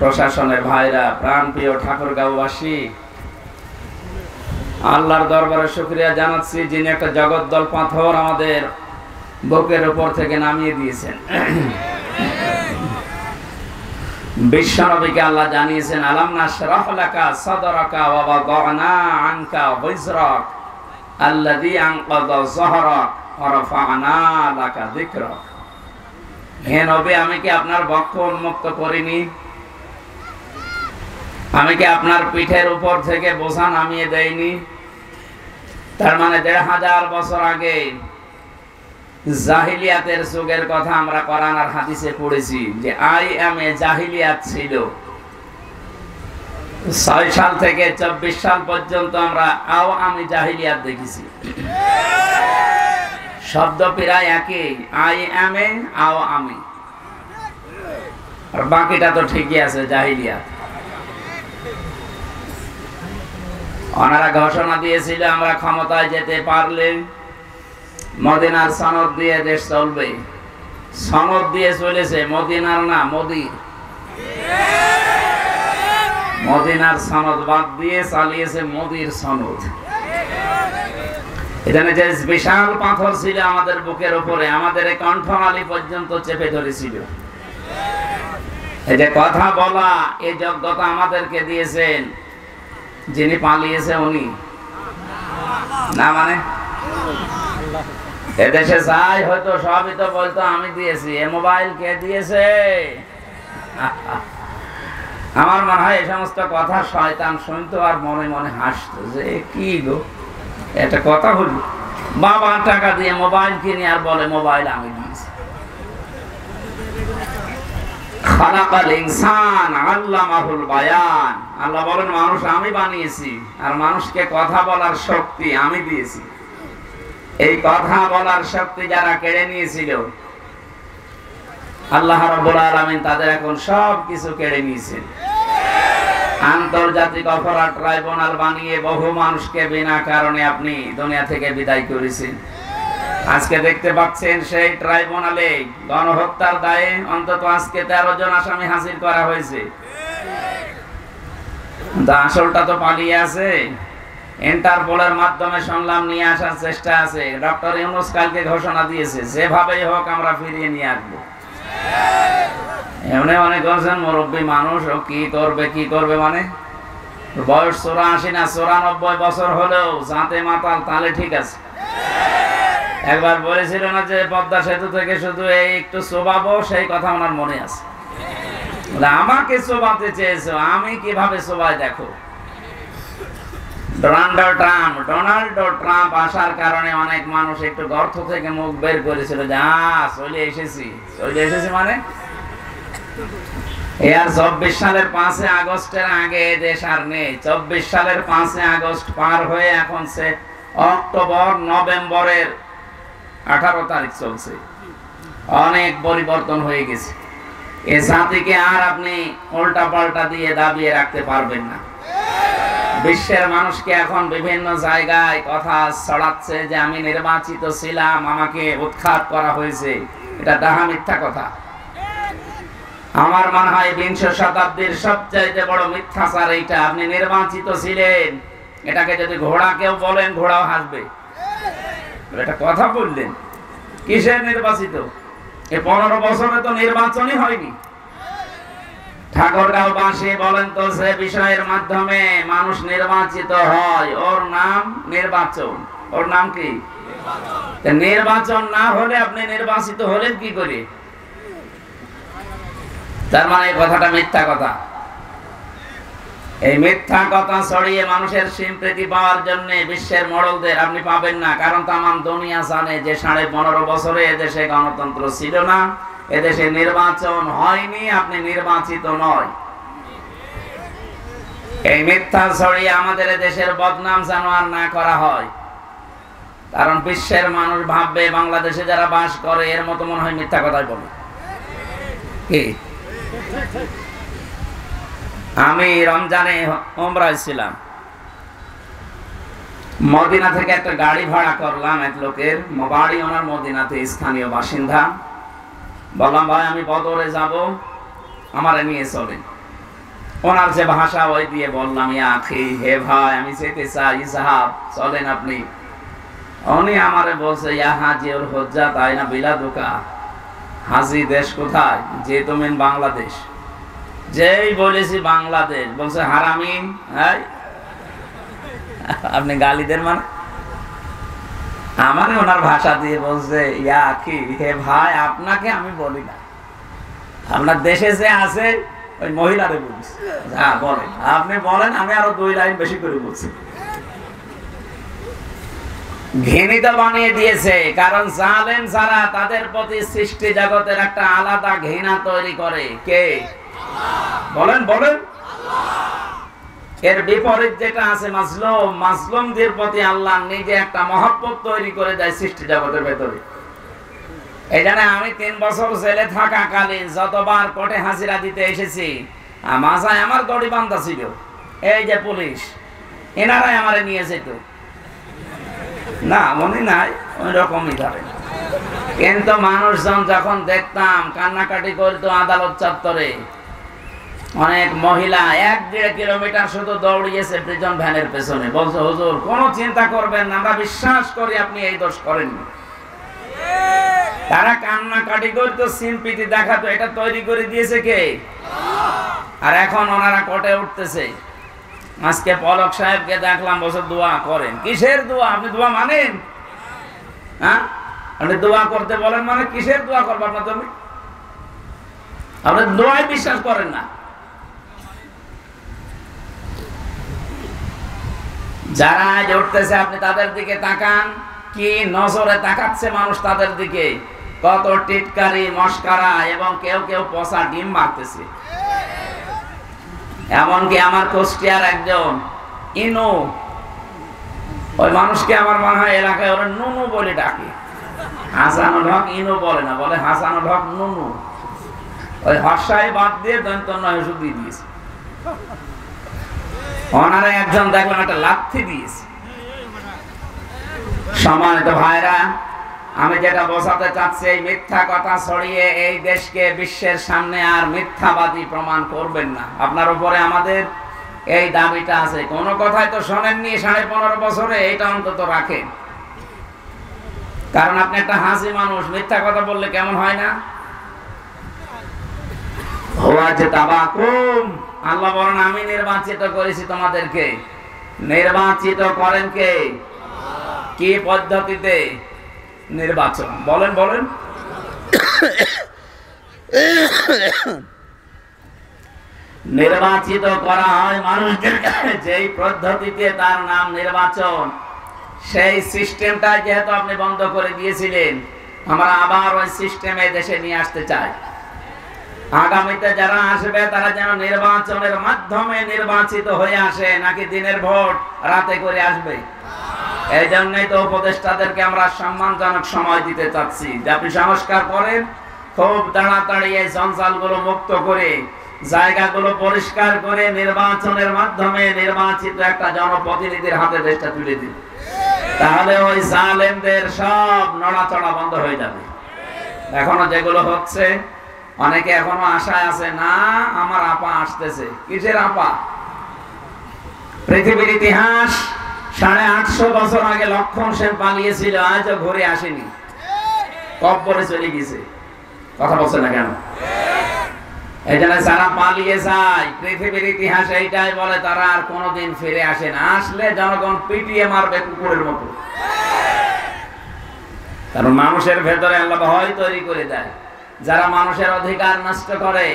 প্রশাসনের ভাইরা, প্রাণপ্রিয় ঠাকুরগাঁওবাসী, আল্লাহর দরবারে শুকরিয়া জানাচ্ছি যিনি একটা জগদ্দল পাথর আমাদের বুকের উপর থেকে নামিয়ে দিয়েছেন। বিশ্বনবীকে আল্লাহ জানিয়েছেন, আলাম নাশরাহ লাকা সাদরাকা ওয়া ওয়াদা'না আনকা ওয়িজরাক আল্লাযী আনকাযা যহরাক ওয়া রাফা'না লাকা যিকরাক। হে নবী, আমি কি আপনার বক্ষ উন্মুক্ত করিনি? আমি কি আপনার পিঠের উপর থেকে বোঝা নামিয়ে দেইনি? তার মানে ১৫০০ বছর আগে জাহিলিয়াতের যুগের কথা আমরা কোরআন আর হাদিসে পড়েছি যে আইএমএ জাহিলিয়াত ছিল। ৬ সাল থেকে ২৪ সাল পর্যন্ত আমরা আওয়ামী জাহিলিয়াত দেখেছি। শব্দ প্রায় একই, আইএমএ আওয়ামী, আর বাকিটা তো ঠিকই আছে, জাহিলিয়াত। ওনারা ঘোষণা দিয়েছিল আমরা ক্ষমতায় যেতে পারলে মদিনার সনদ দিয়ে দেশ চলবে। সনদ দিয়ে চলেছে, মদিনার না, মোদির। মদিনার সনদ বাদ দিয়ে চালিয়েছে মোদির সনদ। এখানে যে বিশাল পাথর ছিল আমাদের বুকের উপরে, আমাদের এই কণ্ঠনালী পর্যন্ত চেপে ধরেছিল। এই যে কথা বলা, এই যোগ্যতা আমাদেরকে দিয়েছেন যিনি পালিয়েছে উনি না, মানে এদেশে যাই হয়তো সবই তো বলতো আমি দিয়েছি। এ মোবাইল কে দিয়েছে? আমার মনে হয় এই সমস্ত কথা শয়তান শুনতো আর মনে মনে হাসতো যে কি গো, এটা কথা হলো। বাবা টাকা দিয়ে মোবাইল কিনে আর বলে মোবাইল আমি দিয়েছি। খালাকাল ইনসান আল্লামাহুল বায়ান। আল্লাহ বলেন মানুষ আমি বানিয়েছি, আর মানুষকে কথা বলার শক্তি আমি দিয়েছি। এই কথা বলার শক্তি যারা কেড়ে নিয়েছিল, আল্লাহ রাব্বুল আলামিন তাদের এখন সব কিছু কেড়ে নিয়েছেন। আন্তর্জাতিক অপরাধ ট্রাইব্যুনাল বানিয়ে বহু মানুষকে বিনা কারণে আপনি দুনিয়া থেকে বিদায় করেছেন। আজকে দেখতে পাচ্ছেন সেই ট্রাইব্যুনালে গণহত্যার দায়ে অন্তত আজকে ১৩ জন আসামি হাজির করা হয়েছে। আসলটা তো পালিয়ে আছে। ইন্টারপোলের মাধ্যমে শুনলাম নিয়ে আসার চেষ্টা আছে। ডক্টর ইউনূস কালকে ঘোষণা দিয়েছে যেভাবেই হোক আমরা ফিরিয়ে নিয়ে আসবো। এমনি অনেক বলছেন মুরব্বী মানুষ, ও কি করবে মানে বয়স ৮৪ না ৯৪ বছর হলেও জাতে মাতাল, তাহলে ঠিক আছে। একবার বলেছিল না যে পদ্মা সেতু থেকে শুধু এই একটু চোবাবো, সেই কথা ওনার মনে আছে। আমাকে চোবাতে চেয়েছো, আমি কিভাবে চোবাই দেখো। ডোনাল্ড ট্রাম্প আসার কারণে অনেক মানুষ একটু গর্ত থেকে মুখ বের করেছিল যে চলে এসেছি মানে ২৪ সালের ৫ আগস্টের আগে দেশ আর নেই। ২৪ সালের ৫ আগস্ট পার হয়ে এখন সে অক্টোবর নভেম্বরের ১৮ তারিখ চলছে। অনেক পরিবর্তন হয়ে গেছে। এ জাতিকে আর আপনি উল্টা পাল্টা দিয়ে দাবিয়ে রাখতে পারবেন না। বিশ্বের মানুষকে এখন বিভিন্ন জায়গায় কথা ছড়াচ্ছে যে আমি নির্বাচিত ছিলাম, আমাকে উৎখাত করা হয়েছে। এটা ডাহা মিথ্যা কথা। আমার মনে হয় ২০ শতাব্দীর সবচাইতে বড় মিথ্যাচার এইটা। আপনি নির্বাচিত ছিলেন, এটাকে যদি ঘোড়া কেউ বলেন ঘোড়াও হাসবে। এটা কথা বললেন, কিসের নির্বাচিত? এ ১৫ বছরে তো নির্বাচনই হয়নি। ঠাকুরগাঁওবাসী বলেন তো, যে বিষয়ের মাধ্যমে মানুষ নির্বাচিত হয় ওর নাম নির্বাচন। ওর নাম কি? নির্বাচন না হলে আপনি নির্বাচিত হলেন কি করে? তার মানে এই কথাটা মিথ্যা কথা। এই মিথ্যা কথা ছড়িয়ে মানুষের সিম্পেথি পাওয়ার জন্য বিশ্বের মডলদের আপনি পাবেন না। কারণ তামাম দুনিয়া জানে যে ১৫.৫ বছরে এদেশে গণতন্ত্র ছিল না, এদেশে নির্বাচন হয়নি, আপনি নির্বাচিত নয়। এই মিথ্যা ছড়িয়ে আমাদের দেশের বদনাম যেন আর না করা হয়। কারণ বিশ্বের মানুষ ভাববে বাংলাদেশে যারা বাস করে এর মতো মনে হয় মিথ্যা কথাই বলে। কি আমি রমজানে উমরায় ছিলাম, মদিনা থেকে একটা গাড়ি ভাড়া করলাম এক লোকের, বাড়ি ওনার মদিনাতে, স্থানীয় বাসিন্দা। বললাম ভাই আমি বদরে যাব, আমারে নিয়ে চলেন। ওনার যে ভাষা ওই দিয়ে বললাম, ইয়া আখি, হে ভাই, আমি যেতে চাই, সাহাব চলেন আপনি। উনি আমারে বলছে, ইয়া হাজি ওর হজ্জা তাই না বিলাদুকা, হাজি দেশ কোথায়? যে তুমি বাংলাদেশ। যেই বলেছি বাংলাদেশ, বলছে হারামি। আপনি গালিদের মানে? আমারে ওনার ভাষা দিয়ে বলছে, ইয়া আখি, হে ভাই, আপনাকে আমি বলি না, আপনার দেশে যে আছে ওই মহিলারে বলছি। হ্যাঁ বলেন, আপনি বলেন, আমি আরো 2 লাইন বেশি করে বলছি। ঘৃণিত বানিয়ে দিয়েছে, কারণ জালেম যারা তাদের প্রতি সৃষ্টি জগতের একটা আলাদা ঘৃণা তৈরি করে। কে? বলেন বলেন। এর বিপরীত যেটা আছে মাজলুম, মাজলুমদের প্রতি আল্লাহ নিজে একটা মহব্বত তৈরি করে দেয় সৃষ্টি জগতের ভেতরে। এই জন্য আমি 3 বছর জেলে থাকাকালীন যতবার কোর্টে হাজিরা দিতে এসেছি, মাথায় আমার দড়ি বান্ধা ছিল। এই যে পুলিশ, এনারাই আমারে নিয়ে যেত না, মনে নাই ওই রকমই ধরে। কিন্তু মানুষজন যখন দেখতাম কান্নাকাটি করতো আদালত চত্বরে, অনেক মহিলা 1-1.5 কিলোমিটার শুধু দৌড়িয়েছে প্রিজন ভ্যানের পেছনে, বলছে হুজুর কোনো চিন্তা করবেন না, আমরা বিশ্বাস করি আপনি এই দোষ করেননি। তারা কান্নাকাটি করতো, সিম্পিতি দেখাতো, এটা তৈরি করে দিয়েছে কে? আর এখন ওনারা কোর্টে উঠতেছে। আজকে পলক সাহেবকে দেখলাম, বছর দোয়া করেন। কিসের দোয়া? আপনি দোয়া মানেন? হ্যাঁ, আপনি দোয়া করতে বলেন মানে কিসের দোয়া করবো আপনার জন্য? আপনি দোয়ায় বিশ্বাস করেন না। যারা আজ উঠতেছে আপনি তাদের দিকে তাকান, কি নজরে তাকাচ্ছে মানুষ তাদের দিকে, কত টিটকারি মস্কারা, এবং কেউ কেউ পচা ডিম মারতেছে। এমনকি আমার কুষ্টিয়ার একজন ইনু, ওই মানুষকে আমার মনে হয় এলাকায় ওরা নুনু বলে ডাকে। হাসানুল হক ইনু বলে না, বলে হাসানুল হক নুনু। ওই হর্ষাই বাদ দিয়ে দন্তন্য ওষুধ দিয়ে দিয়েছে। ওনারা একজন দেখলাম একটা লাথি দিয়েছে। সম্মানিত ভাইরা, আমি যেটা বোঝাতে চাচ্ছি, এই মিথ্যা কথা ছড়িয়ে এই দেশকে বিশ্বের সামনে আর মিথ্যাবাদী প্রমাণ করবেন না। আপনার উপরে আমাদের এই দাবিটা আছে। কোনো কথাই তো শোনেননি 15.5 বছরে, এটা অন্তত রাখেন। কারণ আপনি একটা হাসি মানুষ, মিথ্যা কথা বললে কেমন হয় না? আল্লাহ বলেন, আমি নির্বাচিত করেছি তোমাদেরকে। নির্বাচিত করেন কে? কি পদ্ধতিতে নির্বাচন? বলেন বলেন। নির্বাচিত করা হয় মানুষদেরকে যেই পদ্ধতিতে, তার নাম নির্বাচন। সেই সিস্টেমটা যেহেতু আপনি বন্ধ করে দিয়েছিলেন, আমরা আবার ওই সিস্টেমে দেশে নিয়ে আসতে চাই। আগামীতে যারা আসবে তারা যেন নির্বাচনের মাধ্যমে নির্বাচিত হয়ে আসে, নাকি দিনের ভোট রাতে করে আসবে। এই জন্যই তো উপদেষ্টাদেরকে আমরা সম্মানজনক সময় দিতে চাচ্ছি, যে আপনি সংস্কার করেন, খুব তাড়াতাড়ি এই জঞ্জালগুলো মুক্ত করে, জায়গাগুলো পরিষ্কার করে, নির্বাচনের মাধ্যমে নির্বাচিত একটা জনপ্রতিনিধির হাতে দেশটা তুলে দিন। তাহলে ওই জালেমদের সব নড়াচড়া বন্ধ হয়ে যাবে। এখনো যেগুলো হচ্ছে, অনেকে এখনো আশায় আছে, না আমার আপা আসতেছে। কিসের আপা? পৃথিবীর ইতিহাস 850 বছর আগে লক্ষণ সেন পালিয়েছিল, আজও ঘুরে আসেনি, কব্বরে চলে গেছে। কথা বলছে না কেন? এই জন্য যারা পালিয়ে যায়, পৃথিবীর ইতিহাস এইটাই বলে, তারা আর কোনোদিন ফিরে আসে না। আসলে জনগণ পিটিয়ে মারবে কুকুরের মতো। কারণ মানুষের ভেতরে আল্লাহ ভয় তৈরি করে দেয়। যারা মানুষের অধিকার নষ্ট করে,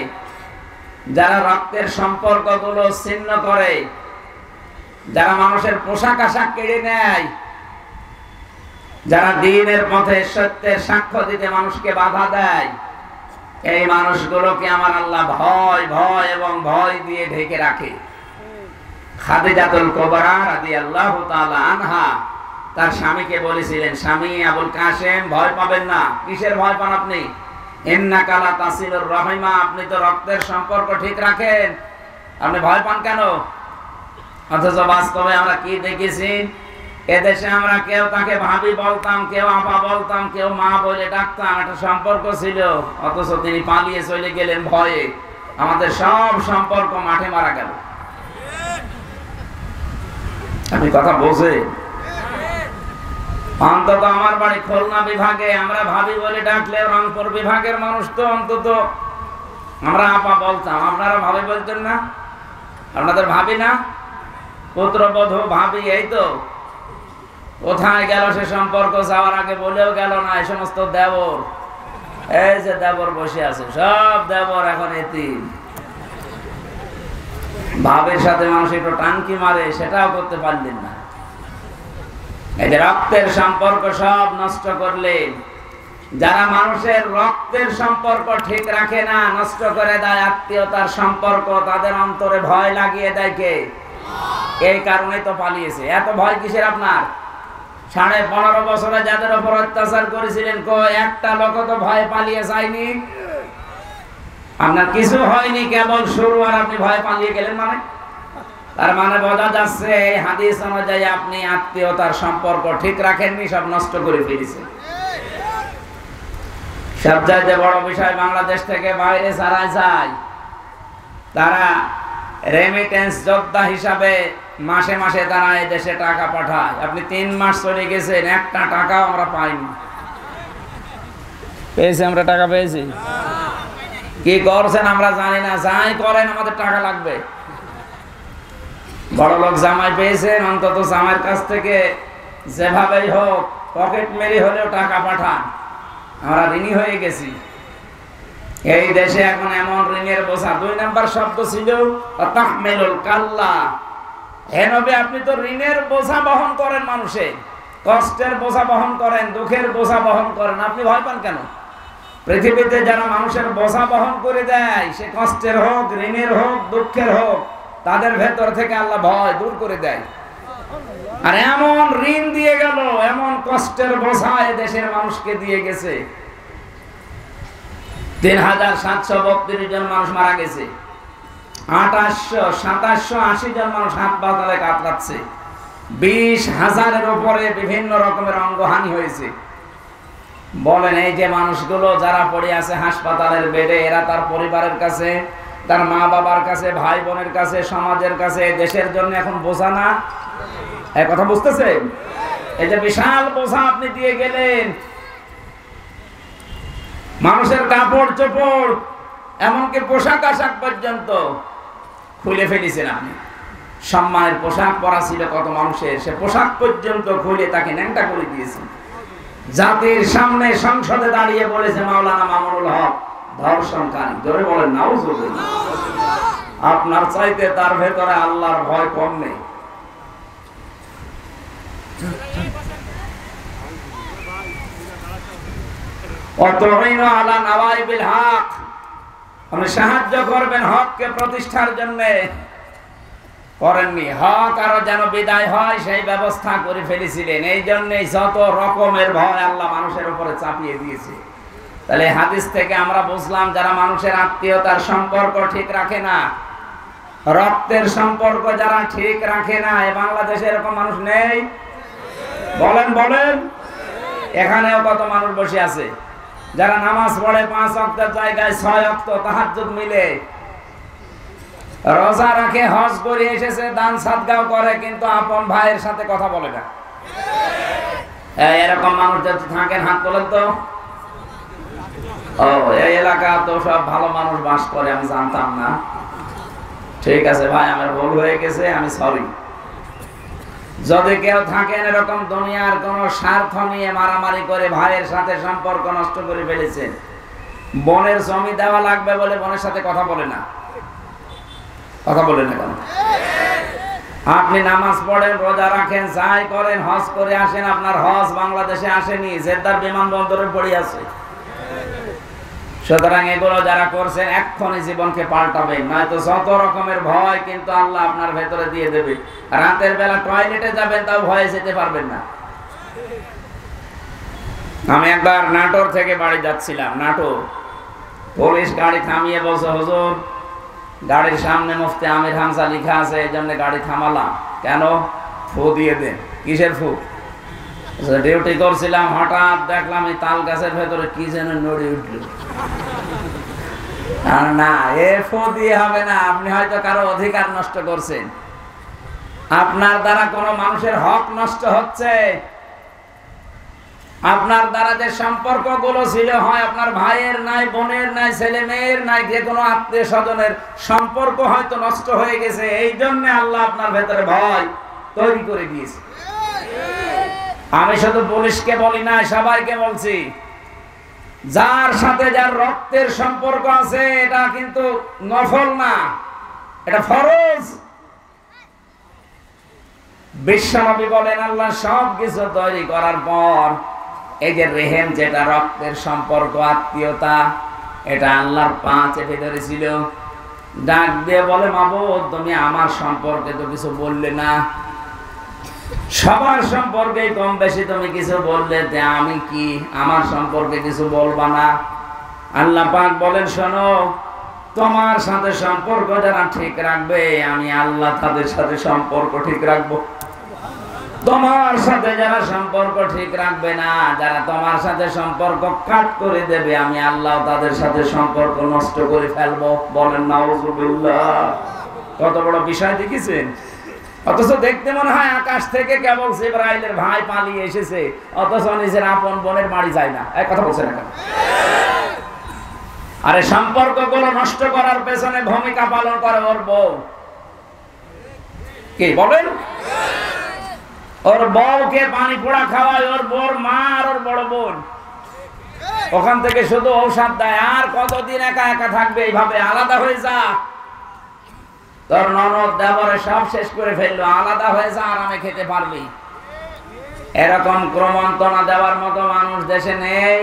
যারা রক্তের সম্পর্কগুলো ছিন্ন করে, যারা মানুষের পোশাক আশাক কেড়ে নেয়, যারা দ্বীনের পথে সত্যের সাক্ষ্য দিতে মানুষকে বাধা দেয়, এই মানুষগুলোকে আমার আল্লাহ ভয় ভয় এবং ভয় দিয়ে ঢেকে রাখে। খাদিজাতুল কুবরা রাদিয়াল্লাহু তাআলা আনহা তার স্বামীকে বলেছিলেন, স্বামী আবুল কাসেম, ভয় পাবেন না। কিসের ভয় পান আপনি? ইন্নাকা লা তাসিলুর রাহিমা, আপনি তো রক্তের সম্পর্ক ঠিক রাখেন, আপনি ভয় পান কেন? অথচ বাস্তবে আমরা কি দেখেছি, এদেশে আমরা কেউ তাকে ভাবি বলতাম, কেউ আপা বলতাম, কেউ মা বলে ডাকতাম, একটা সম্পর্ক ছিল। অথচ তিনি পালিয়ে চলে গেলেন ভয়ে। আমাদের সব সম্পর্ক মাঠে মারা গেল। আপনি কথা বোঝে? অন্তত আমার বাড়ি খুলনা বিভাগে, আমরা ভাবি বলে ডাকলে রংপুর বিভাগের মানুষ তো অন্তত আমরা আপা বলতাম, আপনারা ভাবি বলতেন না? আপনাদের ভাবি না? পুত্রবধূ ভাবি, এই তো কোথায় গেল সে সম্পর্ক? যাওয়ার আগে বলেও গেল না। এই সমস্ত দেবর, এই যে দেবর বসে আছে, সব দেবর এখন এতিম। ভাবের সাথে মানুষ একটু টানকি মারে, সেটাও করতে পারলেন না। এই যে রক্তের সম্পর্ক সব নষ্ট করলেন। যারা মানুষের রক্তের সম্পর্ক ঠিক রাখে না, নষ্ট করে দেয় আত্মীয়তার সম্পর্ক, তাদের অন্তরে ভয় লাগিয়ে দেয় কে? এই কারণেই তো পালিয়েছে। এত ভয় কিসের আপনার? 15.5 বছরে যাদের উপর অত্যাচার করেছিলেন, একটা লোক তো ভয় পালিয়ে যায়নি। আপনার কিছু হয়নি, কেবল শুরু, আর আপনি ভয় পালিয়ে গেলেন। মানে তার মানে বোঝা যাচ্ছে এই হাদিস অনুযায়ী আপনি আত্মীয়তার সম্পর্ক ঠিক রাখেননি, সব নষ্ট করে ফেলেছেন। সবচাইতে বড় বিষয়, বাংলাদেশ থেকে বাইরে যারা যায় তারা রেমিটেন্স যোদ্ধা হিসাবে মাসে মাসে তারা এই দেশে টাকা পাঠায়। আপনি 3 মাস চলে গেছেন, একটা টাকাও আমরা পাইনি। পেয়েছি? আমরা টাকা পেয়েছি? কি করছেন আমরা জানি না। যাই করেন আমাদের টাকা লাগবে। বড় লোক জামাই পেয়েছেন, অন্তত জামাইয়ের কাছ থেকে যেভাবেই হোক পকেট মেরে হলেও টাকা পাঠান। আমরা ঋণী হয়ে গেছি। এই দেশে এখন এমন ঋণের বোঝা। 2 নাম্বার শব্দ ছিল তাহমিলুল কাল্লা। হে নবী, আপনি তো ঋণের বোঝা বহন করেন, মানুষের কষ্টের বোঝা বহন করেন, দুঃখের বোঝা বহন করেন, আপনি ভয় পান কেন? পৃথিবীতে যারা মানুষের বোঝা বহন করে দেয়, সে কষ্টের হোক, ঋণের হোক, দুঃখের হোক, তাদের ভেতর থেকে আল্লাহ ভয় দূর করে দেয়। আর এমন ঋণ দিয়ে গেল, এমন কষ্টের বোঝা এ দেশের মানুষকে দিয়ে গেছে। 3732 জন মানুষ মারা গেছে, 2780 জন মানুষ হাসপাতালে কাতরাচ্ছে, 20,000-এর উপরে বিভিন্ন রকমের অঙ্গহানি হয়েছে। বলেন, এই যে মানুষগুলো যারা পড়ে আছে হাসপাতালের বেডে, এরা তার পরিবারের কাছে, তার মা বাবার কাছে, ভাই বোনের কাছে, সমাজের কাছে, দেশের জন্য এখন বোঝা না? এই কথা বুঝতেছেন? এই যে বিশাল বোঝা আপনি দিয়ে গেলেন, মানুষের কাপড় চোপড়, এমনকি পোশাক আশাক পর্যন্ত খুলে ফেলেছেন আপনি। সম্মানের পোশাক পরা ছিল কত মানুষের, সে পোশাক পর্যন্ত খুলে তাকে ন্যাংটা করে দিয়েছেন। জাতির সামনে সংসদে দাঁড়িয়ে বলেছে মাওলানা মামুনুল হক ধর্ষণকারী। জোরে বলেন নাউজুবিল্লাহ। আপনার চাইতে তার ভেতরে আল্লাহর ভয় কম নেই। আপনি সাহায্য করবেন হককে প্রতিষ্ঠার জন্য, করেননি। হক আরো যেন বিদায় হয় সেই ব্যবস্থা করে ফেলেছিলেন। এই জন্যই যত রকমের ভয় আল্লাহ মানুষের উপরে চাপিয়ে দিয়েছে। তাহলে হাদিস থেকে আমরা বুঝলাম, যারা মানুষের আত্মীয়তার সম্পর্ক ঠিক রাখে না, রক্তের সম্পর্ক যারা ঠিক রাখে না, এ বাংলাদেশে এরকম মানুষ নেই? বলেন বলেন। এখানেও কত মানুষ বসে আছে যারা নামাজ পড়ে 5 ওয়াক্তের জায়গায় 6 ওয়াক্ত তাহাজ্জুদ মিলে, রোজা রাখে, হজ করে এসেছে, দান সাদগাও করে, কিন্তু আপন ভাইয়ের সাথে কথা বলে না। এরকম মানুষ যদি থাকেন হাত তোলেন তো। ও, এই এলাকা তো সব ভালো মানুষ বাস করে, আমি জানতাম না। ঠিক আছে ভাই, আমার ভুল হয়ে গেছে, আমি সরি। যদি কেউ থাকেন এরকম দুনিয়ার কোন স্বার্থ নিয়ে মারামারি করে ভাইয়ের সাথে সম্পর্ক নষ্ট করে ফেলেছেন, বোনের জমি দেওয়া লাগবে বলে বোনের সাথে কথা বলে না, কথা বলে না কেন? আপনি নামাজ পড়েন, রোজা রাখেন, যাই করেন, হজ করে আসেন, আপনার হজ বাংলাদেশে আসেনি, জেদ্দার বিমানবন্দরে পড়ে আছে। সুতরাং এগুলো যারা করছেন এক্ষুনি জীবনকে পাল্টাবেন, নয়তো যত রকমের ভয় কিন্তু আল্লাহ আপনার ভেতরে দিয়ে দেবে। রাতের বেলা টয়লেটে যাবেন, তাও ভয়ে যেতে পারবেন না। আমি একবার নাটোর থেকে বাড়ি যাচ্ছিলাম, নাটোর, পুলিশ গাড়ি থামিয়ে বলছে, হুজুর গাড়ির সামনে মুফতি আমির হামজা লেখা আছে, এই জন্য গাড়ি থামালাম। কেন? ফু দিয়ে দেন। কিসের ফু? ডিউটি করছিলাম, হঠাৎ দেখলাম এই তাল গাছের ভেতরে কি যেন নড়ে উঠল। আর না, এ ফু দিয়ে হবে না। আপনি হয়তো কারো অধিকার নষ্ট করছেন, আপনার দ্বারা কোনো মানুষের হক নষ্ট হচ্ছে। আপনার দ্বারা যে সম্পর্কগুলো ছিল, হয় আপনার ভাইয়ের নাই, বোনের নাই, ছেলে মেয়ের নাই, যে কোনো আত্মীয় স্বজনের সম্পর্ক হয়তো নষ্ট হয়ে গেছে। এই জন্য আল্লাহ আপনার ভেতরে ভয় তৈরি করে দিয়েছে। আমি শুধু পুলিশকে বলি না, সবাইকে বলছি, যার সাথে যার রক্তের সম্পর্ক আছে এটা কিন্তু নফল না, এটা ফরজ। বিশ্বনবী বলেন, আল্লাহ সব কিছু তৈরি করার পর এই যে রেহেম, যেটা রক্তের সম্পর্ক, আত্মীয়তা, এটা আল্লাহর পা চেপে ধরেছিল। ডাক দিয়ে বলে, মাবুদ তুমি আমার সম্পর্কে তো কিছু বললে না, সবার সম্পর্কে কম বেশি তুমি কিছু বললে, আমি কি আমার সম্পর্কে কিছু বলবা না? আল্লাহ পাক বলেন, শোনো, তোমার সাথে সম্পর্ক যারা ঠিক রাখবে, আমি আল্লাহ তাদের সাথে সম্পর্ক ঠিক রাখবো। তোমার সাথে যারা সম্পর্ক ঠিক রাখবে না, যারা তোমার সাথে সম্পর্ক কাট করে দেবে, আমি আল্লাহ তাদের সাথে সম্পর্ক নষ্ট করে ফেলবো। বলেন নাউজুবিল্লাহ। কত বড় বিষয় দেখেছেন? অথচ দেখতে মনে হয় আকাশ থেকে কেবল জিবরাইলের ভাই পালিয়ে এসেছে, অথচ নিজের আপন বোনের বাড়ি যায় না। এক কথা বলছেন না? আরে সম্পর্কগুলো নষ্ট করার পেছনে ভূমিকা পালন করে ওর বউ। কি বলেন? ওর বউকে পানি পোড়া খাওয়ায় ওর বউর মা আর ওর বড় বোন। ওখান থেকে শুধু ঔষধ দেয়। আর কতদিন একা একা থাকবে এইভাবে? আলাদা হয়ে যা। তোর ননদ দেবরে সব শেষ করে ফেললো, আলাদা হয়ে যা, আরামে খেতে পারবি। এরকম ক্রমন্তনা দেওয়ার মতো মানুষ দেশে নেই।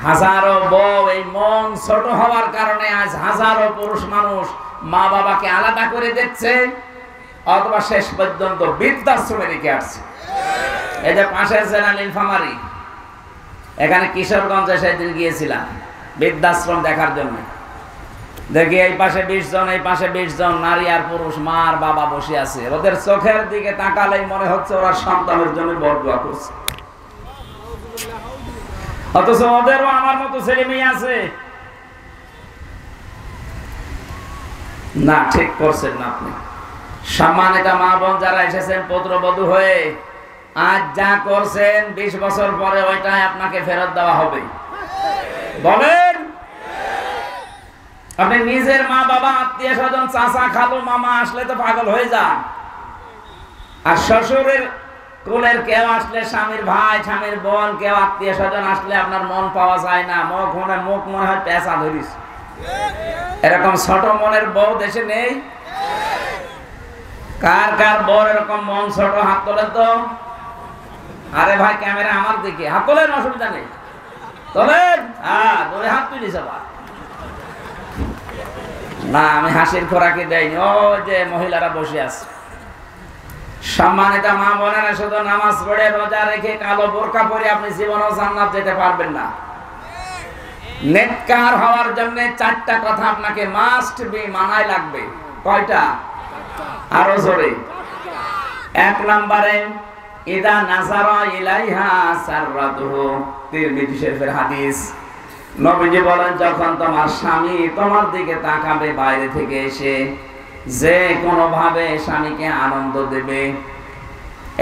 হাজারো বউ এই মন ছোট হওয়ার কারণে আজ হাজারো পুরুষ মানুষ মা বাবাকে আলাদা করে দিচ্ছে, অথবা শেষ পর্যন্ত বৃদ্ধাশ্রমে রেখে আসছে। এই যে পাশের জেলা নীলফামারী, এখানে কিশোরগঞ্জে সেদিন গিয়েছিলাম বৃদ্ধাশ্রম দেখার জন্য। দেখি এই পাশে 20 জন, এই পাশে 20 জন নারী আর পুরুষ, মা আর বাবা বসে আছে। ওদের চোখের দিকে তাকালেই মনে হচ্ছে ওরা সন্তানের জন্য বরদোয়া করছে, অথচ ওদেরও আমার মতো ছেলে মেয়ে আছে। না, ঠিক করছেন না আপনি। সম্মানিত মা বোন যারা এসেছেন পুত্রবধূ হয়ে, আজ যা করছেন 20 বছর পরে ওইটাই আপনাকে ফেরত দেওয়া হবে। বলেন, আপনি নিজের মা বাবা, আত্মীয় স্বজন, চাচা, খালু, মামা আসলে তো পাগল হয়ে যান। আর শ্বশুরের কুলের কেউ আসলে, স্বামীর ভাই, স্বামীর বোন, কেউ আত্মীয় স্বজন আসলে আপনার মন পাওয়া যায় না। মুখ মনে হয় পেঁচা ধরিস। এরকম ছোট মনের বউ দেশে নেই। কার কার বউ এরকম মন ছোট? হাত তোলেন তো। আরে ভাই, ক্যামেরা আমার দিকে, হাত তোলেন, অসুবিধা নেই, তোলেন। হ্যাঁ, 2 হাত তুলিস আবার। না, আমি হাসির খোরাকি দেয়নি। ও যে মহিলারা বসে আছে। সম্মানিত মা বোনেরা, শুধু নামাজ পড়ে রোজা রেখে কালো বোরকা পরে আপনি জীবনেও জান্নাত যেতে পারবেন না। নেককার হওয়ার জন্য 4টা কথা আপনাকে মাস্ট বি মানায় লাগবে। কয়টা? আরো জোরে। 1 নম্বরে, ইদা নাযারা ইলাইহা সাররাতুহু। তিরমিজি শরীফের হাদিস। নবীজি বলেন, যখন তোমার স্বামী তোমার দিকে তাকাবে বাইরে থেকে এসে, যে কোনো ভাবে স্বামীকে আনন্দ দেবে,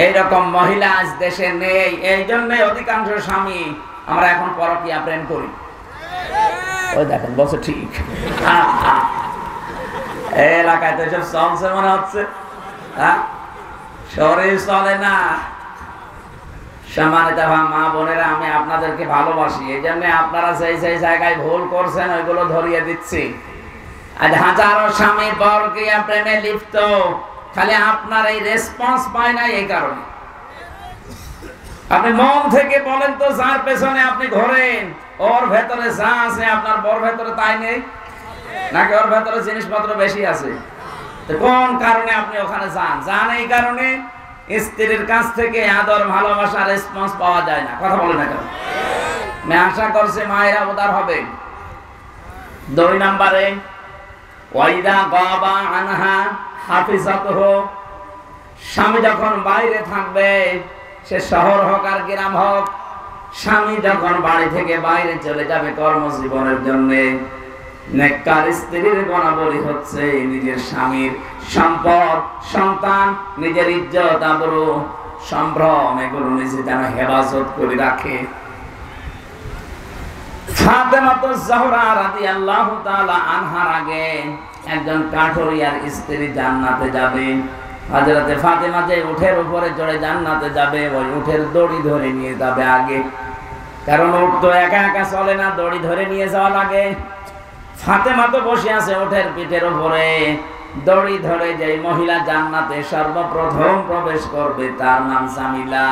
এইরকম মহিলা আজ দেশে নেই। এই জন্য অধিকাংশ স্বামী আমরা এখন পরকীয়া প্রেম করি। ওই দেখেন বলছে ঠিক। এই এলাকায় তো এসব চলছে মনে হচ্ছে। হ্যাঁ, শহরে চলে না। সম্মানিত মা বোনেরা, আমি আপনাদেরকে ভালোবাসি। এই জন্য আপনারা সেই জায়গায় ভুল করছেন ওইগুলো ধরিয়ে দিচ্ছি। আজ হাজারো স্বামী পরকীয়া প্রেমে লিপ্ত, খালি আপনার এই রেসপন্স পায় না। এই কারণে আপনি মন থেকে বলেন তো, যার পেছনে আপনি ঘোরেন ওর ভেতরে যা আছে আপনার বর ভেতরে তাই নেই, নাকি ওর ভেতরে জিনিসপত্র বেশি আছে? কোন কারণে আপনি ওখানে যান? এই কারণে স্ত্রীর কাছ থেকে আদর, ভালোবাসা, রেসপন্স পাওয়া যায় না। কথা বলে না কেন? আমি আশা করছি মায়েরা উদার হবে। 2 নম্বরে, ওয়াইদা গাবা আনহা হাফিজাতুহু। স্বামী যখন বাইরে থাকবে, সে শহর হোক আর গ্রাম হোক, স্বামী যখন বাড়ি থেকে বাইরে চলে যাবে কর্মজীবনের জন্য, নেককার স্ত্রীর গুণাবলী হচ্ছে নিজের স্বামীর সম্পদ, সন্তান, নিজের ইজ্জত, আবরু, সম্ভ্রম এগুলো নিজে যেন হেফাজত করে রাখে। ফাতেমাতুজ জাহরা রাদিয়াল্লাহু তাআলা আনহার আগে একজন কাঠুরিয়ার স্ত্রী জান্নাতে যাবে। হযরতে ফাতেমা যে উটের উপরে চড়ে জান্নাতে যাবে, ওই উটের দড়ি ধরে নিয়ে যাবে আগে, কারণ উট তো একা একা চলে না, দড়ি ধরে নিয়ে যাওয়া লাগে। ফাতেমা তো বসে আছে উটের পিঠের উপরে, দড়ি ধরে যে মহিলা জান্নাতে সর্বপ্রথম প্রবেশ করবে তার নাম জামিলা।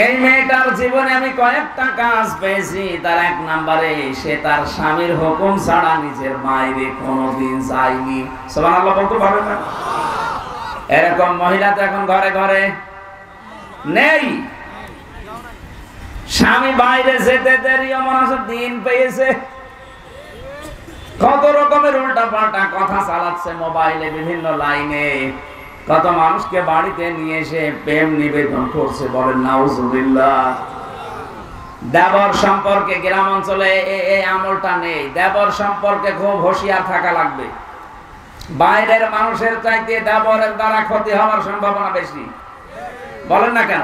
এই মেয়েটার জীবনে আমি কয়েকটা কাজ পেয়েছি। তার এক নম্বরে, সে তার স্বামীর হুকুম ছাড়া নিজের বাইরে কোনোদিন যায়নি। সুবহানাল্লাহ বলতে পারবেন না? এরকম মহিলা তো এখন ঘরে ঘরে নেই। স্বামী বাইরে যেতে দেরি এমন আছে দিন পেয়েছে, কত রকমের উল্টা পাল্টা কথা চালাচ্ছে মোবাইলে, বিভিন্ন লাইনে। কত মানুষকে বাড়িতে নিয়ে এসে প্রেম নিবেদন করছে, বলেন নাউজুবিল্লাহ। দেবর সম্পর্কে গ্রাম অঞ্চলে এই আমলটা নেই। দেবর সম্পর্কে খুব হুঁশিয়ার থাকা লাগবে। বাইরের মানুষের চাইতে দেবরের দ্বারা ক্ষতি হওয়ার সম্ভাবনা বেশি, বলেন না কেন?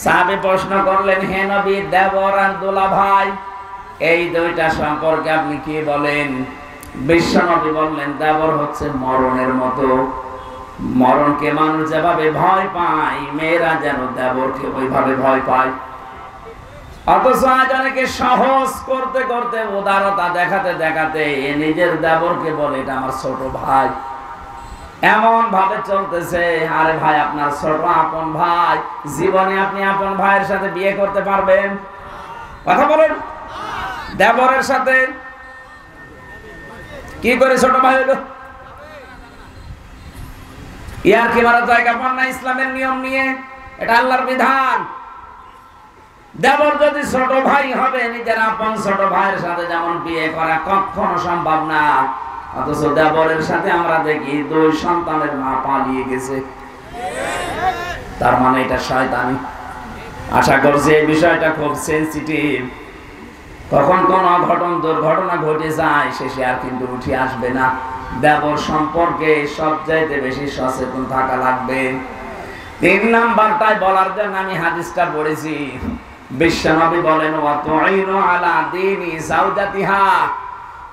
সাহাবী প্রশ্ন করলেন, হে নবী, দেবর আর দুলাভাই এই দুইটা সম্পর্কে আপনি কি বলেন? বিশ্ব নবী বললেন, দেবর হচ্ছে মরণের মতো। মরণকে মানুষ যেভাবে ভয় পায়, মেয়েরা যেন দেবরকে ওইভাবে ভয় পায়। অথচ আজ অনেকে সহজ করতে করতে, উদারতা দেখাতে দেখাতে নিজের দেবরকে বলে এটা আমার ছোট ভাই, এমন ভাবে চলতেছে। আরে ভাই, আপনার ছোট আপন ভাই, জীবনে আপনি আপন ভাইয়ের সাথে বিয়ে করতে পারবেন? কথা বলেন। দেবরের সাথে কি করে ছোট ভাই হলো? ইয়ার কি মারা জায়গা পান না ইসলামের নিয়ম নিয়ে? এটা আল্লাহর বিধান। দেবর যদি ছোট ভাই হবে, নিজের আপন ছোট ভাইয়ের সাথে যেমন বিয়ে করা কখনো সম্ভব না, অথচ দেবরের সাথে আমরা দেখি দুই সন্তানের মা পালিয়ে গেছে। তার মানে এটা শয়তানি। আশা করছি এই বিষয়টা খুব সেনসিটিভ। কখন কোন দুর্ঘটনা ঘটে যায়, শেষে আর কিন্তু উঠে আসবে না। দেবর সম্পর্কে সবচাইতে বেশি সচেতন থাকা লাগবে। 3 নাম্বারটাই বলার জন্য আমি হাদিসটা পড়েছি। বিশ্বনবী বলেন, ওয়াতুইনু আলা দীনি যাওজাতিহা,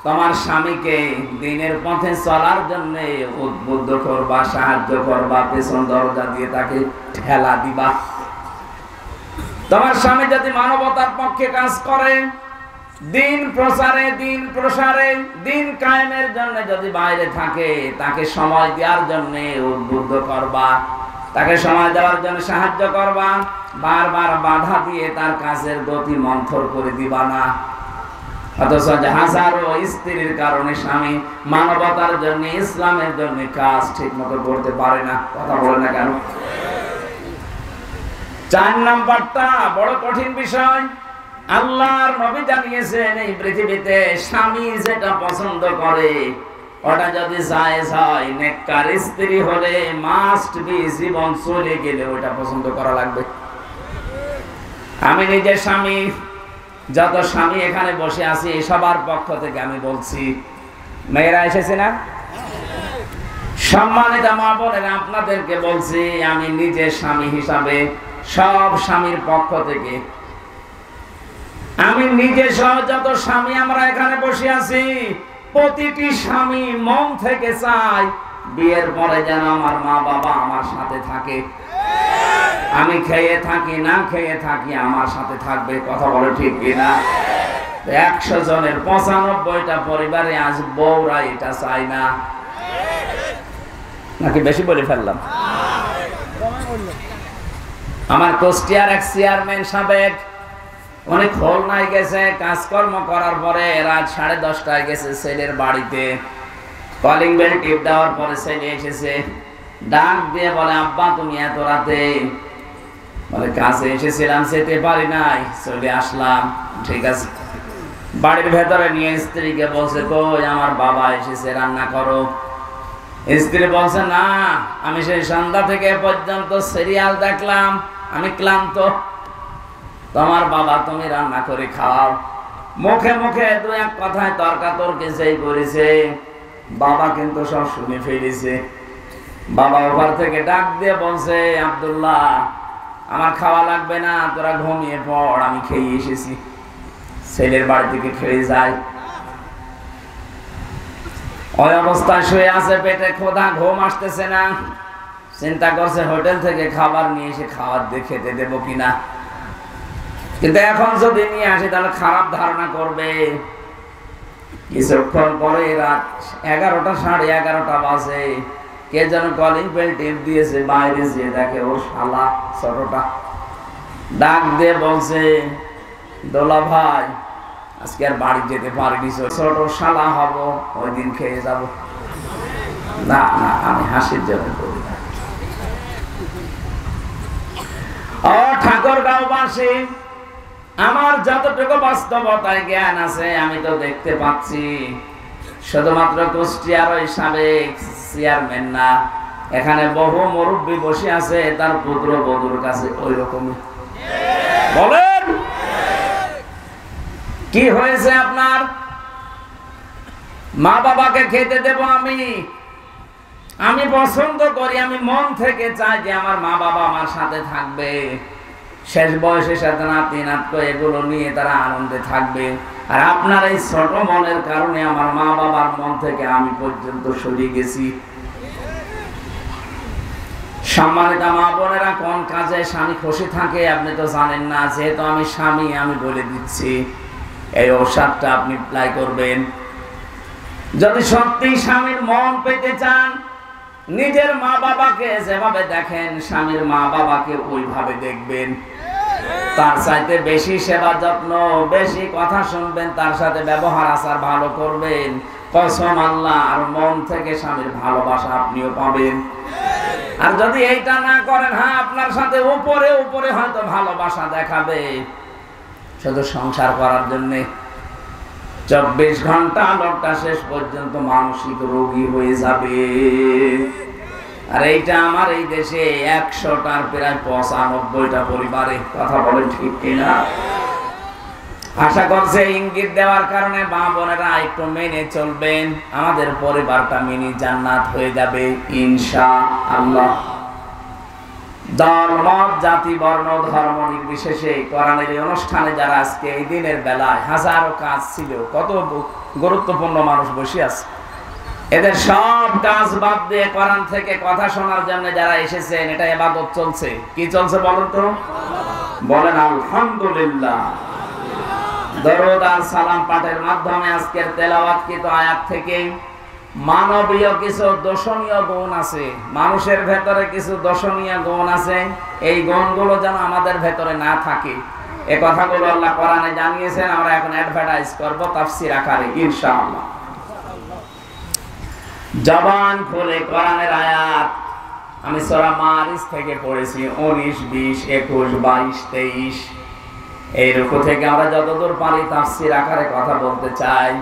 তোমার স্বামীকে দ্বীনের পথে চলার জন্য উদ্বুদ্ধ করবা, সাহায্য করবা, পেছন দরজা দিয়ে তাকে ঠেলা দিবা। তোমার স্বামী যদি মানবতার পক্ষে কাজ করে, দিন প্রচারে, দিন প্রসারে, দিন কায়েমের জন্য যদি বাইরে থাকে, তাকে সময় দেওয়ার জন্য উদ্বুদ্ধ করবা, তাকে সময় দেওয়ার জন্য সাহায্য করবা। বারবার বাধা দিয়ে তার কাজের গতি মন্থর করে দিবা না। অথচ হাজারো স্ত্রীর কারণে স্বামী মানবতার জন্য, ইসলামের জন্য কাজ ঠিক মতো করতে পারে না। কথা বলে না কেন? 4 নাম্বারটা বড় কঠিন বিষয়। আল্লাহর নবী জানিয়েছেন, এই পৃথিবীতে স্বামী যেটা পছন্দ করে ওটা যদি জায়েজ হয়, নেককার স্ত্রী হলে মাস্ট বি, জীবন চলে গেলে ওটা পছন্দ করা লাগবে। আমি নিজের স্বামী, যত স্বামী এখানে বসে আছি সবার পক্ষ থেকে আমি বলছি, মেয়েরা এসেছে না? সম্মানিত মা বোনেরা, আপনাদেরকে বলছি, আমি নিজের স্বামী হিসাবে সব স্বামীর পক্ষ থেকে, আমি নিজে সহ যত স্বামী আমরা এখানে বসে আছি, প্রতিটি স্বামী মন থেকে চাই বিয়ের পরে যেন আমার মা বাবা আমার সাথে থাকে। আমি খেয়ে থাকি না খেয়ে থাকি, আমার সাথে থাকবে। কথা বলে ঠিক কিনা? 100 জনের 95টা পরিবারে আজ বউরা এটা চায় না। নাকি বেশি বলে ফেললাম? আমার কুষ্টিয়ার এক চেয়ারম্যান সাবেক, অনেক খুলনায় গেছে, কাজকর্ম করার পরে রাত 10:30টায় গেছে ছেলের বাড়িতে। কলিং বেল টিপ দেওয়ার পরে ছেলে এসেছে, ডাক দিয়ে বলে, আব্বা তুমি এত রাতে? বলে, কাছে এসেছিলাম, যেতে পারি নাই, চলে আসলাম। ঠিক আছে। বাড়ির ভেতরে নিয়ে স্ত্রীকে বলছে, কই আমার বাবা এসেছে, রান্না করো। স্ত্রী বলছে, না, আমি সেই সন্ধ্যা থেকে পর্যন্ত সিরিয়াল দেখলাম, আমি ক্লান্ত। তোমার বাবা তুমি রান্না করে খাও। মুখে মুখে দু এক কথায় তর্কাতর্কি সেই করেছে, বাবা কিন্তু সব শুনে ফেলেছে। বাবা ওপার থেকে ডাক দিয়ে বলছে, আব্দুল্লাহ আমার খাওয়া লাগবে না, তোরা ঘুমিয়ে পড়, আমি খেয়ে এসেছি। ছেলের বাড়ি থেকে খেয়ে যায়, ওই অবস্থায় শুয়ে আছে, পেটে ক্ষুধা, ঘুম আসতেছে না। চিন্তা করছে হোটেল থেকে খাবার নিয়ে এসে খাবার দিয়ে খেতে দেবো কিনা, কিন্তু এখন যদি নিয়ে আসি তাহলে খারাপ ধারণা করবে। কিছুক্ষণ পরে রাত 11টা, 11:30 বাজে, কে যেন কলিং বেল টিপ দিয়েছে, বাইরে যেয়ে দেখে ও শালা ছোটটা ডাক দিয়ে বলছে, দোলা ভাই আজকে আর বাড়ি যেতে পারিনি, ছোট শালা হব, ওই দিন খেয়ে যাব। না না, আমি হাসির জন্য বলি। ও ঠাকুরগাঁওবাসী, আমার যতটুকু বাস্তবতায় জ্ঞান আছে আমি তো দেখতে পাচ্ছি, শুধুমাত্র কুষ্টিয়ার ওই সাবেক চেয়ারম্যান না, এখানে বহু মুরব্বী বসে আছে, তার পুত্র বধূর কাছে ওই রকমই। বলেন কি হয়েছে আপনার? মা বাবাকে খেতে দেব আমি পছন্দ করি, আমি মন থেকে চাই যে আমার মা বাবা আমার সাথে থাকবে, শেষ বয়সে সাথে নাতি নাতক এগুলো নিয়ে তারা আনন্দে থাকবে। আর আপনার এই ছোট মনের কারণে আমার মা বাবার মন থেকে আমি পর্যন্ত সরে গেছি। সম্মানিত মা বোনেরা, কোন কাজে স্বামী খুশি থাকে আপনি তো জানেন না, যেহেতু আমি স্বামী আমি বলে দিচ্ছি, এই ঔষধটা আপনি অ্যাপ্লাই করবেন। যদি সত্যি স্বামীর মন পেতে চান, নিজের মা বাবাকে যেভাবে দেখেন স্বামীর মা বাবাকে ওইভাবে দেখবেন, তার চাইতে বেশি সেবা যত্ন, বেশি কথা শুনবেন, তার সাথে ব্যবহার আচার ভালো করবেন, কসম আল্লাহ, আর মন থেকে স্বামীর ভালোবাসা আপনিও পাবেন। আর যদি এইটা না করেন, হ্যাঁ আপনার সাথে উপরে উপরে হয়তো ভালোবাসা দেখাবে, শুধু সংসার করার জন্যে, 24 ঘন্টা লোকটা শেষ পর্যন্ত মানসিক রোগী হয়ে যাবে। আর এইটা আমার এই দেশে 100টার প্রায় 95টা পরিবারে। কথা বলেন ঠিক কিনা? আশা করছে ইঙ্গিত দেওয়ার কারণে মা বোনেরা একটু মেনে চলবেন, আমাদের পরিবারটা মিনি জান্নাত হয়ে যাবে ইনশাআল্লাহ। দল মত জাতি বর্ণ ধর্ম নির্বিশেষে কোরআনের এই অনুষ্ঠানে যারা আজকে এই দিনের বেলায়, হাজারো কাজ ছিল, কত গুরুত্বপূর্ণ মানুষ বসে আছে, এদের সব কাজ বাদ দিয়ে কোরআন থেকে কথা শোনার জন্য যারা এসেছেন, এটা ইবাদত চলছে। কি চলছে বলেন তো? বলেন আলহামদুলিল্লাহ। দরুদ আর সালাম পাঠের মাধ্যমে আজকের তেলাওয়াতকৃত আয়াত থেকে মানবীয় কিছু দর্শনীয় গুণ আছে, মানুষের ভেতরে কিছু দর্শনীয় গুণ আছে, এই গুণগুলো যেন আমাদের ভেতরে না থাকে, এই কথাগুলো আল্লাহ কোরআনে জানিয়েছেন। আমরা এখন অ্যাডভার্টাইজ করব তাফসীর আকারে ইনশাআল্লাহ। জবান খুলে কোরআনের আয়াত আমি সূরা মারিজ থেকে পড়েছি, 19, 20, 21, 22, 23, এই রুকু থেকে আমরা যতদূর পারি তাফসীর আকারে কথা বলতে চাই।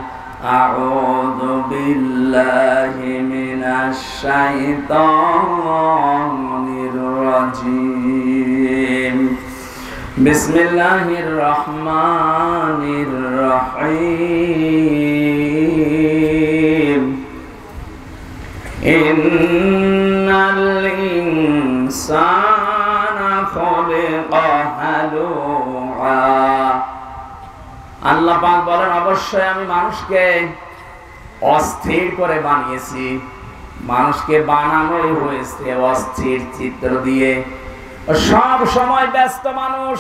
আউযু বিল্লাহি মিনাশ শাইতানির রাজীম। বিসমিল্লাহির রহমানির রহিম। ইন্নাল ইনসানা খুলিকা হালুআ। আল্লাহ পাক বলেন, অবশ্যই আমি মানুষকে অস্থির করে বানিয়েছি। মানুষকে বানানোই হয়েছে অস্থির চিত্র দিয়ে, সব সময় ব্যস্ত মানুষ,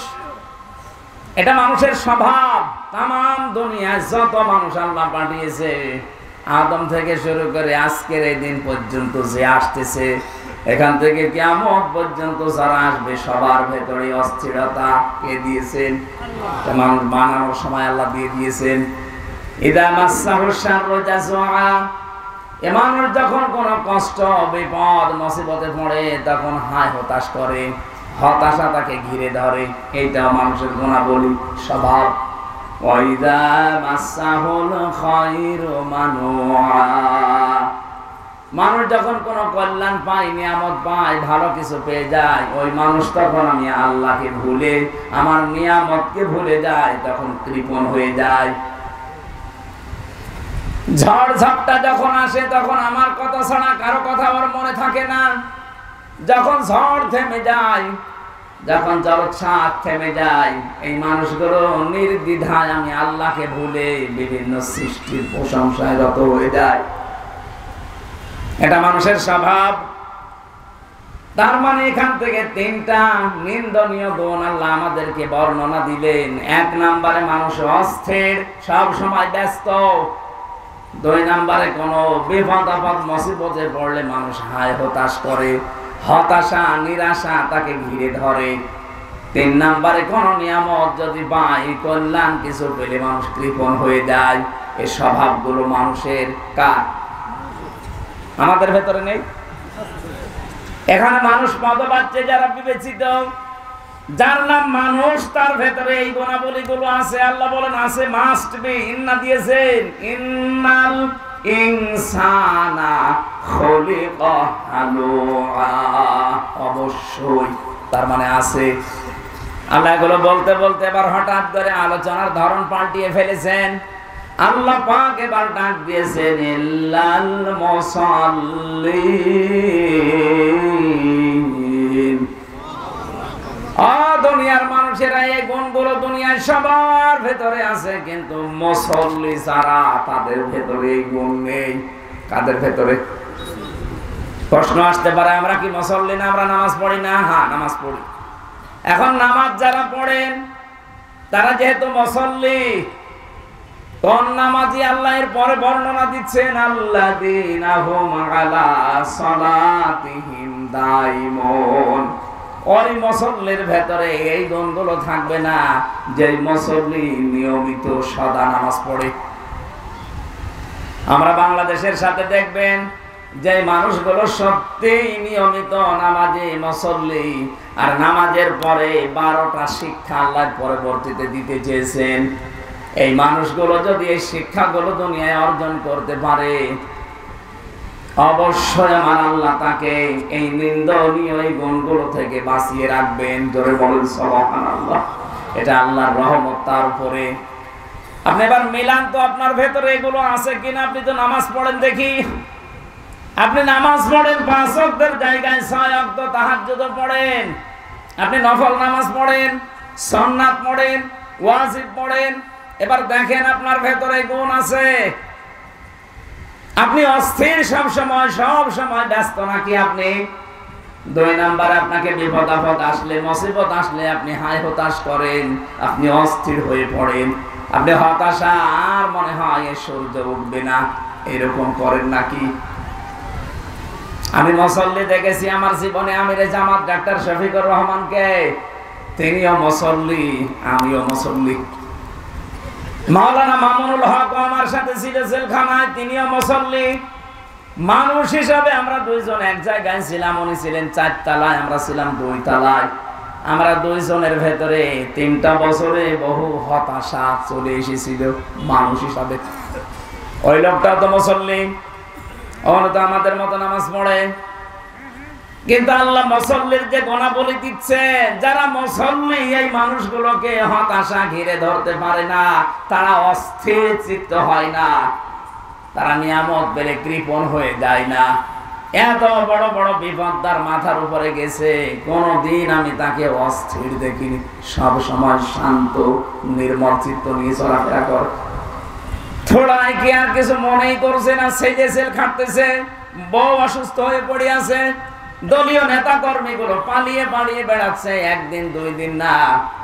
এটা মানুষের স্বভাব। তামাম দুনিয়ায় যত মানুষ আল্লাহ পাঠিয়েছে, আদম থেকে শুরু করে আজকের এই দিন পর্যন্ত যে আসতেছে, এখান থেকে কিয়ামত পর্যন্ত যারা আসবে, সবার ভেতরে অস্থিরতা কে দিয়েছেন? মানুষ বানানোর সময় আল্লাহ দিয়ে দিয়েছেন। ইদা মাসসাহু শাররু জাযুআ, এ মানুষ যখন কোনো কষ্ট, বিপদ, মুসিবতে পড়ে তখন হায় হতাশ করে, হতাশা তাকে ঘিরে ধরে, এইটা মানুষের গুণাবলী, স্বভাব। ওয়া ইদা মাসসাহুল খায়রু মানুআ, মানুষ যখন কোনো কল্যাণ পায়, নিয়ামত পায়, ভালো কিছু পেয়ে যায়, ওই মানুষ তখন আমি আল্লাহকে ভুলে আমার নিয়ামতকে ভুলে যায়, তখন কৃপণ হয়ে যায়। ঝড় ঝাপটা যখন আসে তখন আমার কথা ছাড়া কারো কথা ওর মনে থাকে না। যখন ঝড় থেমে যায়, যখন জলোচ্ছ্বাস থেমে যায়, এই মানুষগুলো নির্দ্বিধায় আমি আল্লাহকে ভুলে বিভিন্ন সৃষ্টির প্রশংসায় রত হয়ে যায়। এটা মানুষের স্বভাব। তার মানে এখান থেকে তিনটা নিন্দনীয় গুণ আল্লাহ আমাদেরকে বর্ণনা দিলেন। এক নম্বরে মানুষ অস্থির, সব সময় ব্যস্ত। দুই নম্বরে কোনো বিপদ আপদ মুসিবতে পড়লে মানুষ হায় হতাশ করে, হতাশা নিরাশা তাকে ঘিরে ধরে। তিন নম্বরে কোন নিয়ামত যদি পায়, কল্যাণ কিছু পেলে মানুষ কৃপণ হয়ে যায়। এই স্বভাবগুলো মানুষের কার? আমাদের ভেতরে নেই? এখানে মানুষ পদ পাচ্ছে যারা বিবেচিত, যার নাম মানুষ, তার ভেতরে এই গুণাবলীগুলো আছে। আল্লাহ বলেন আছে, মাস্ট বি। ইন্না দিয়েছেন, ইন্নাল ইনসানা খুলিকা হালুআ, অবশ্যই। তার মানে আছে। আল্লাহ এগুলো বলতে বলতে এবার হঠাৎ করে আলোচনার ধরন পাল্টিয়ে ফেলেছেন। আল্লাহ পাক এবার ডাক দিয়েছেন, ইল্লাল মুসাল্লিন। দুনিয়ার মানুষেরা এই গুণগুলো দুনিয়ায় সবার ভেতরে আছে, কিন্তু মুসল্লি যারা, তাদের ভেতরে এই গুণ নেই। কাদের ভেতরে? প্রশ্ন আসতে পারে, আমরা কি মুসল্লি না? আমরা নামাজ পড়ি না? হ্যাঁ, নামাজ পড়ি। এখন নামাজ যারা পড়েন তারা যেহেতু মুসল্লি, কোন নামাজি আল্লাহ এর পরে বর্ণনা দিচ্ছেন, আল্লাযীনা হুম আলা সালাতিহিম দাইমুন। ওই মুসল্লির ভেতরে এই গুণগুলো থাকবে না, যে মুসল্লি নিয়মিত সদা নামাজ পড়ে। আমরা বাংলাদেশের সাথে দেখবেন যে মানুষগুলো সত্যিই নিয়মিত নামাজে মুসল্লি, আর নামাজের পরে 12টা শিক্ষা আল্লাহ পরবর্তীতে দিতে চেয়েছেন। এই মানুষগুলো যদি এই শিক্ষাগুলো দুনিয়ায় অর্জন করতে পারে, অবশ্যই আমার আল্লাহ তাকে এই নিন্দনীয় এই গুণগুলো থেকে বাঁচিয়ে রাখবেন। জোরে বলেন সুবহানাল্লাহ। এটা আল্লাহর রহমত তার উপরে। আপনি এবার মিলান তো আপনার ভেতরে এগুলো আছে কিনা। আপনি তো নামাজ পড়েন দেখি, আপনি নামাজ পড়েন 5 ওয়াক্তের জায়গায় 6 ওয়াক্ত তাহাজ্জুদ পড়েন, আপনি নফল নামাজ পড়েন, সুন্নাত পড়েন, ওয়াজিব পড়েন। এবার দেখেন আপনার ভেতরে গুণ আছে। আপনি অস্থির সব সময় ব্যস্ত নাকি আপনি? 2 নম্বরে আপনাকে বিপদ আপদ আসলে, মুসিবত আসলে আপনি হায় হতাশ করেন, আপনি অস্থির হয়ে পড়েন, আপনি হতাশা, আর মনে হয় এ সূর্য উঠবে না, এরকম করেন নাকি? আমি মুসল্লি দেখেছি আমার জীবনে। আমিরে জামাত ডাক্তার শফিকুর রহমানকে, তিনিও মুসল্লি, আমিও মুসল্লি। মাওলানা মামুনুল হক আমার সাথে ছিল জেলখানায়, তিনিও মুসল্লি। মানুষ হিসাবে আমরা দুইজন এক জায়গায় ছিলাম, উনি ছিলেন 4 তলায়, আমরা ছিলাম 2 তলায়। আমরা দুইজনের ভেতরে 3টা বছরে বহু হতাশা চলে এসেছিল মানুষ হিসাবে। ওই লোকটাও তো মুসল্লি, ওরা তো আমাদের মতো নামাজ পড়ে, কিন্তু আল্লাহ মুসল্লির যে গুণাবলী দিচ্ছে, যারা মুসল্লি এই মানুষগুলোকে হতাশা ঘিরে ধরতে পারে না, তারা অস্থির চিত্ত হয় না, তারা নিয়ামত পেলে কৃপণ হয়ে যায় না। এত বড় বড় বিপদ তার মাথার উপরে গেছে, কোনদিন আমি তাকে অস্থির দেখিনি। সব সময় শান্ত নির্মল চিত্ত নিয়ে চলাফেরা করে। থোড়াই কি আর কিছু মনেই করছে না, সেজে সেল খাটতেছে, বউ অসুস্থ হয়ে পড়ে আছে, দলীয় নেতা কর্মীগুলো পালিয়ে পালিয়ে বেড়াচ্ছে, 1 দিন 2 দিন না,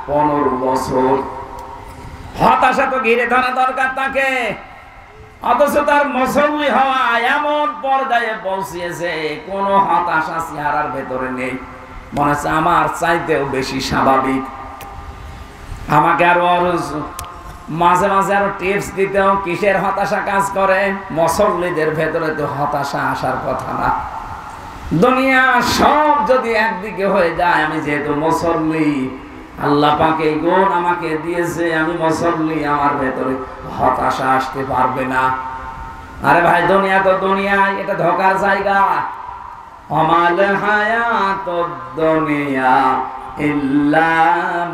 15 বছর। হতাশা তো ঘিরে ধরা দরকার তাকে, অথচ তার মুসল্লি হওয়া এমন পর্যায়ে পৌঁছিয়েছে, কোন হতাশা চেহারার ভেতরে নেই। মনে হচ্ছে আমার চাইতেও বেশি স্বাভাবিক। আমাকে আরো মাঝে মাঝে আরো টিপস দিতেও, কিসের হতাশা কাজ করে। মুসল্লিদের ভেতরে তো হতাশা আসার কথা না। দুনিয়া সব যদি একদিকে হয়ে যায়, আমি যেহেতু মুসল্লি, আল্লাহ পাক এই গুণ আমাকে দিয়েছে, আমি মুসল্লি, আমার ভেতরে হতাশা আসতে পারবে না। আরে ভাই দুনিয়া তো দুনিয়া, এটা ধোকার জায়গা। আমাল হায়াতুদ দুনিয়া ইল্লা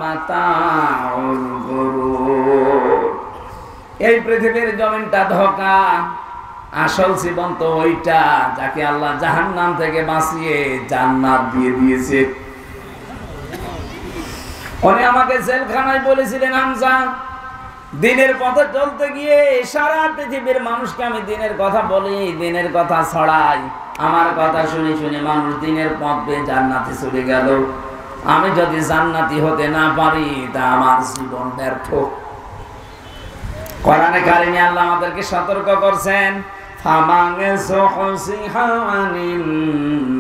মাতাউল গুরুর। এই পৃথিবীর জমিনটা ধোকা, আসল জীবন তো ওইটা যাকে আল্লাহ জাহান্নাম থেকে বাঁচিয়ে জান্নাত দিয়ে দিয়েছে। উনি আমাকে জেলখানায় বলেছিলেন, হামজা দিনের পথে চলতে গিয়ে সারা পৃথিবীর মানুষকে আমি দিনের কথা বলি, দিনের কথা ছড়াই, আমার কথা শুনে শুনে মানুষ দিনের পথ পেয়ে জান্নাতে চলে গেল। আমি যদি জান্নাতি হতে না পারি তা আমার জীবন ব্যর্থ। কোরআনে কারিমে আল্লাহ আমাদেরকে সতর্ক করছেন, ফামান যুহজিহা আনিন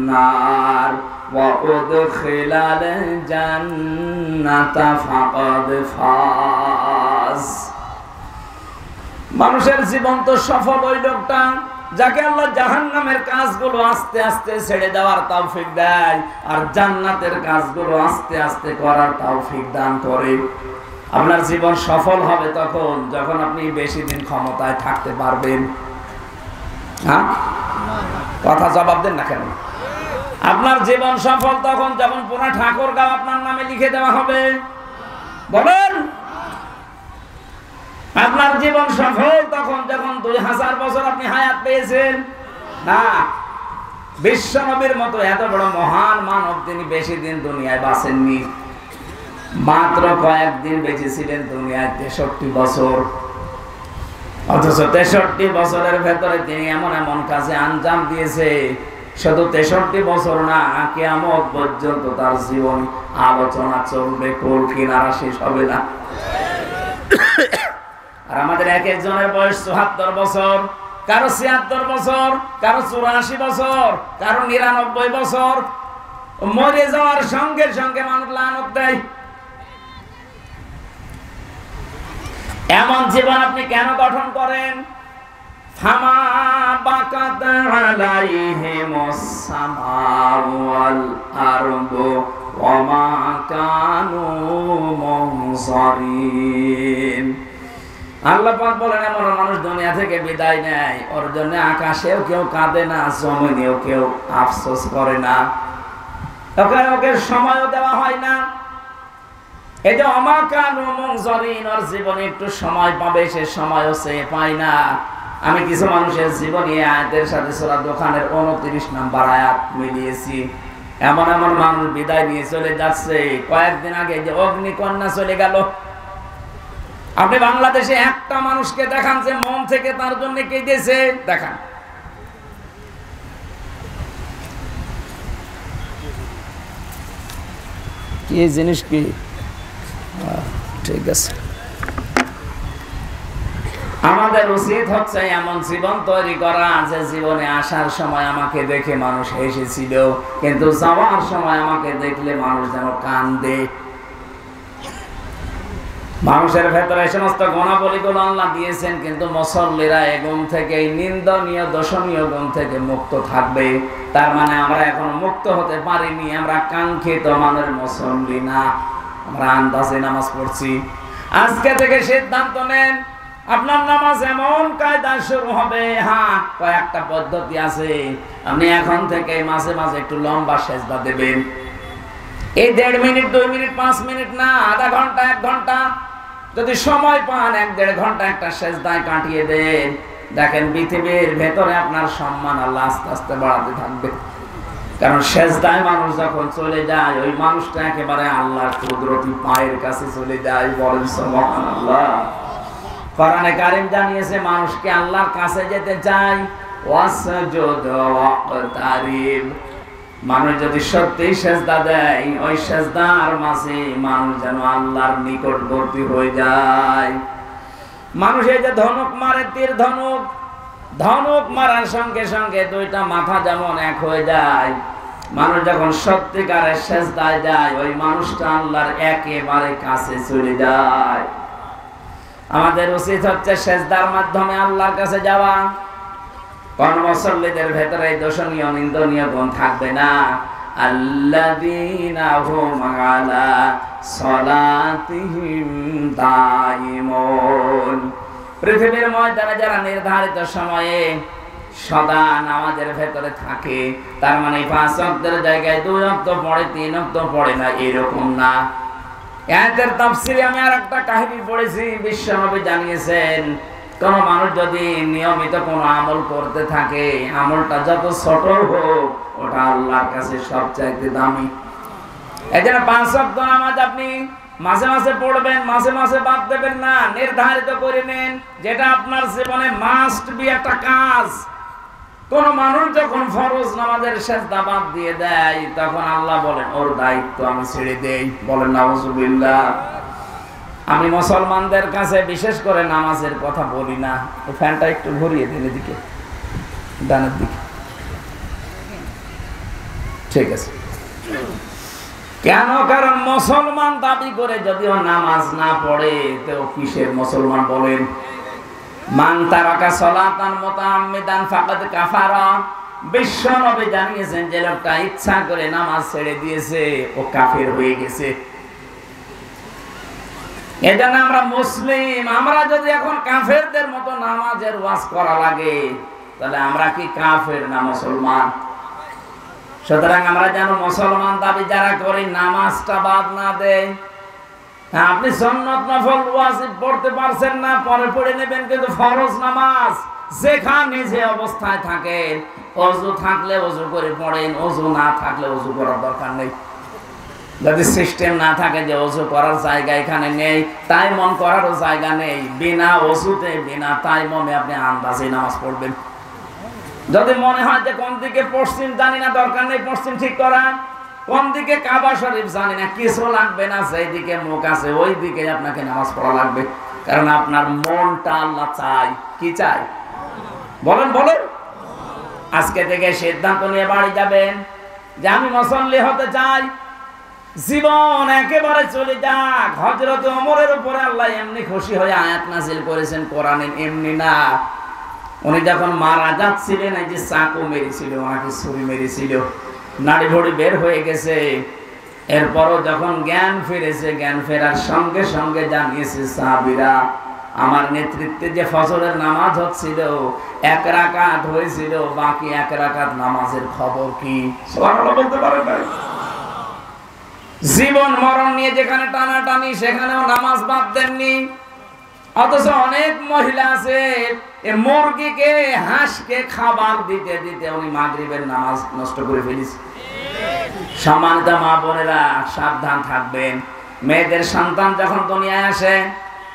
নার ওয়া উদখিলাল জান্নাতা ফাকাদ ফাজ। মানুষের জীবন তো সফল ওই লোকটা যাকে আল্লাহ জাহান্নামের কাজগুলো আস্তে আস্তে ছেড়ে দেওয়ার তৌফিক দেয় আর জান্নাতের কাজগুলো আস্তে আস্তে করার তৌফিক দান করে। আপনার জীবন সফল হবে তখন যখন আপনি বেশি দিন ক্ষমতায় থাকতে পারবেন। হ্যাঁ, কথা জবাব দেন না কেন? আপনার জীবন সফল তখন যখন পুরো ঠাকুরগাঁও আপনার নামে লিখে দেওয়া হবে। বলেন, আপনার জীবন সফল তখন যখন 2000 বছর আপনি হায়াত পেয়েছেন। না, বিশ্ব নবীর মতো এত বড় মহান মানব তিনি বেশি দিন দুনিয়ায় বাঁচেননি, মাত্র কয়েকদিন বেঁচে ছিলেন দুনিয়ায় 63 বছর। অথচ 63 বছরের ভেতরে তিনি এমন এমন কাজে আঞ্জাম দিয়েছে, শুধু 63 বছর না, কিয়ামত পর্যন্ত তার জীবন আলোচনা চলবে, কোল কিনারা শেষ হবে না। আর আমাদের এক একজনের বয়স 74 বছর, কারো 76 বছর, কারো 84 বছর, কারো 99 বছর। মরে যাওয়ার সঙ্গে সঙ্গে মানুষ লানত দেয়। এমন জীবন আপনি কেন গঠন করেন? ফামা বাকাত আলাইহিমুস সামাউ ওয়াল আরদু ওয়া মা কানু মুনজারিন। আল্লাহ পাক বলেন, এমন মানুষ দুনিয়া থেকে বিদায় নেয়, ওর জন্য আকাশেও কেউ কাঁদে না, জমিনেও কেউ আফসোস করে না, ওকে সময়ও দেওয়া হয় না। এই যে অমাকানু মুনজারিন, ওর জীবনে একটু সময় পাবে, সে সময়ও সে পায় না। আমি কিছু মানুষের জীবনী আয়াতের সাথে সূরা দোকানের 29 নম্বর আয়াত মিলিয়েছি। এমন এমন মানুষ বিদায় নিয়ে চলে যাচ্ছে। কয়েকদিন আগে যে অগ্নিকন্যা চলে গেল, আপনি বাংলাদেশে একটা মানুষকে দেখান যে মন থেকে তার জন্য কেঁদেছে, দেখান। কি জিনিস কি? ঠিক আছে, আমাদের উচিত হচ্ছে এমন জীবন তৈরি করা যে জীবনে আসার সময় আমাকে দেখে মানুষ হেসেছিল, কিন্তু যাওয়ার সময় আমাকে দেখলে মানুষ যেন কান্দে। মানুষের ভেতরে সমস্ত গুণাবলীগুলো আল্লাহ দিয়েছেন, কিন্তু মুসল্লিরা এই গুণ থেকে, এই নিন্দনীয় দোষণীয় গুণ থেকে মুক্ত থাকবে। তার মানে আমরা এখন মুক্ত হতে পারিনি, আমরা কাঙ্ক্ষিত মানের মুসল্লি না, আমরা আন্দাজে নামাজ পড়ছি। আজকে থেকে সিদ্ধান্ত নেন, আপনার নামাজ এমন কায়দায় শুরু হবে। হ্যাঁ, কয়েকটা পদ্ধতি আছে। আপনি এখন থেকে মাঝে মাঝে একটু লম্বা সেজদা দেবেন। এই 1.5 মিনিট, 2 মিনিট, 5 মিনিট না, আধা ঘন্টা, 1 ঘন্টা যদি সময় পান, 1-1.5 ঘন্টা একটা সেজদায় কাটিয়ে দেন। দেখেন পৃথিবীর ভেতরে আপনার সম্মান আল্লাহ আস্তে আস্তে বাড়াতে থাকবে। কারণ সেজদায় মানুষ যখন চলে যায়, ওই মানুষটা একেবারে আল্লাহর কুদরতি পায়ের কাছে চলে যায়। বলেন সুবহানাল্লাহ। কোরআনে কারীম জানিয়েছে, মানুষকে আল্লাহর কাছে যেতে চায়, ওয়াসজুদ ওয়াকতারিব। মানুষ যদি সত্যি সেজদা দেয়, ওই সেজদার মাঝে মানুষ যেন আল্লাহর নিকটবর্তী হয়ে যায়। মানুষ এই যে ধনুক মারে, তীর ধনুক, ধনুক মারার সঙ্গে সঙ্গে দুইটা মাথা যেমন এক হয়ে যায়। মানুষ যখন সত্যিকারের সেজদায় যায়, ওই মানুষটা আল্লাহর একেবারে কাছে চলে যায়। আমাদের উচিত হচ্ছে সেজদার মাধ্যমে আল্লাহর কাছে যাওয়া। কোন মুসল্লিদের ভেতরে দোষণীয় নিন্দনীয় গুণ থাকবে না। আল্লাযীনা হুম আলা সালাতিহিম দাইমুন। পৃথিবীর ময়দানে যারা নির্ধারিত সময়ে সদা নামাজের ভেতরে থাকে, তার মানে 5 ওয়াক্তের জায়গায় 2 ওয়াক্ত পড়ে, 3 ওয়াক্ত পড়ে না, এরকম না। আয়াতের তাফসীরে আমি আরেকটা কাহিনী পড়েছি। বিশ্বনবী জানিয়েছেন, কোন মানুষ যদি নিয়মিত কোন আমল করতে থাকে, আমলটা যত ছোট হোক, ওটা আল্লাহর কাছে সবচাইতে দামি। এজন্য 5 ওয়াক্ত নামাজ আপনি মাঝে মাঝে পড়বেন, মাঝে মাঝে বাদ দেবেন না, নির্ধারিত করে নেন যেটা আপনার জীবনে মাস্ট বি একটা কাজ। কোন মানুষ যখন ফরজ নামাজের সিজদা বাদ দিয়ে দেয়, তখন আল্লাহ বলেন ওর দায়িত্ব আমি ছেড়ে দেই। বলেন নাউজুবিল্লাহ। আমি মুসলমানদের কাছে বিশেষ করে নামাজের কথা বলি না। এই ফ্যানটা একটু ঘুরিয়ে দিন এদিকে, ডানের দিকে, ঠিক আছে। কেন? কারণ মুসলমান দাবি করে যদিও নামাজ না পড়ে, তো কিসের মুসলমান বলেন? মান তারাকা সালাতান মুতাআম্মিদান ফাকাদ কাফারা। বিশ্বনবী জানিয়েছেন, যে লোকটা ইচ্ছা করে নামাজ ছেড়ে দিয়েছে, ও কাফের হয়ে গেছে। এজন্য আমরা মুসলিম, আমরা যদি এখন কাফেরদের মতো নামাজের ওয়াজ করা লাগে, তাহলে আমরা কি কাফের না মুসলমান? সুতরাং আমরা যেন মুসলমান দাবি যারা করি, নামাজটা বাদ না দেয়। আপনি সুন্নাত নফল ওয়াজিব পড়তে পারছেন না, পরে পড়ে নেবেন, কিন্তু ফরজ নামাজ যেখানে যে অবস্থায় থাকেন, ওযু থাকলে ওযু করে পড়েন, ওযু না থাকলে ওযু করার দরকার নেই। যদি সিস্টেম না থাকে যে ওযু করার জায়গা এখানে নেই, তায়াম্মুম করারও জায়গা নেই, বিনা ওযুতে বিনা তায়াম্মুমে আপনি আন্দাজে নামাজ পড়বেন। যদি মনে হয় যে কোন দিকে পশ্চিম জানি না, দরকার নেই পশ্চিম ঠিক করা, কোন দিকে কাবা শরীফ জানি না, কিছু লাগবে না, সেই দিকে মুখ আছে ওই দিকে আপনাকে নামাজ পড়া লাগবে। কারণ আপনার মনটা আল্লাহ চাই। কি চাই? বলেন বলেন। আজকে থেকে সিদ্ধান্ত নিয়ে বাড়ি যাবেন যে আমি মুসল্লি হতে চাই। জীবন একেবারে চলে যাক। হযরত ওমরের উপরে আল্লাহ এমনি খুশি হয়ে আয়াত নাযিল করেছেন কোরআনে, এমনি না। উনি যখন মারা যাচ্ছিলেন, এই যে চাকু মেরেছিল, ওনাকে ছুরি মেরেছিল, নাড়ি ভড়ি বের হয়ে গেছে। এরপরও যখন জ্ঞান ফিরেছে, জ্ঞান ফেরার সঙ্গে সঙ্গে জানিয়েছে সাহাবীরা, আমার নেতৃত্বে যে ফজরের নামাজ হচ্ছিল, 1 রাকাত হয়েছিল, বাকি 1 রাকাত নামাজের খবর কি? সুবহানাল্লাহ বলতে পারেন না? জীবন মরণ নিয়ে যেখানে টানাটানি, সেখানেও নামাজ বাদ দেননি। অথচ অনেক মহিলা আছে, মুরগিকে হাঁসকে খাবার দিতে দিতে উনি মাগরিবের নামাজ নষ্ট করে ফেলেছে। সম্মানিত মা বোনেরা, সাবধান থাকবেন। মেয়েদের সন্তান যখন দুনিয়ায় আসে,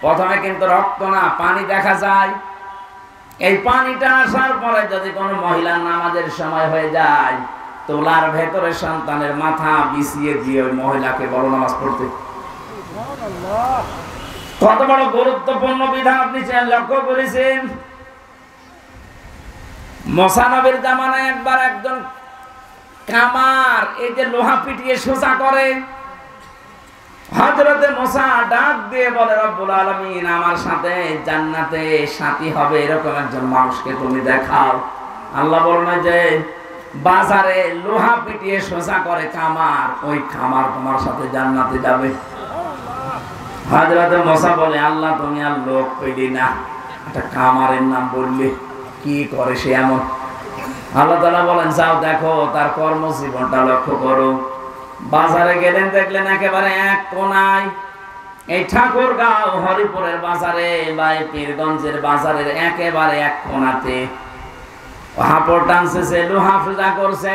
প্রথমে কিন্তু রক্ত না, পানি দেখা যায়। এই পানিটা আসার পরে যদি কোনো মহিলার নামাজের সময় হয়ে যায়, তোলার ভেতরে সন্তানের মাথা বিছিয়ে দিয়ে ওই মহিলাকে বড় নামাজ পড়তে। কত বড় গুরুত্বপূর্ণ বিধান আপনি লক্ষ্য করেছেন? মুসা নবীর জামানায় একবার একজন কামার, এই যে লোহা পিটিয়ে সোজা করে, হযরতে মুসা ডাক দিয়ে বলে, রব্বুল আলামিন আমার সাথে জান্নাতে সাথী হবে এরকম একজন মানুষকে তুমি দেখাও। আল্লাহ বলেন যে বাজারে লোহা পিটিয়ে সোজা করে কামার, ওই কামার তোমার সাথে জান্নাতে যাবে। হযরতে মুসা বলে, আল্লাহ তুমি আর লোক পেলি না, একটা কামারের নাম বললে, কি করে সে এমন? আল্লাহ তাআলা বলেন, যাও দেখো তার কর্মজীবনটা লক্ষ্য করো। বাজারে গেলেন, দেখলেন একেবারে এক কোনায়, এই ঠাকুরগাঁও হরিপুরের বাজারে বা পীরগঞ্জের বাজারের একেবারে এক কোনাতে হাপড় টানছে, সে লোহা পূজা করছে,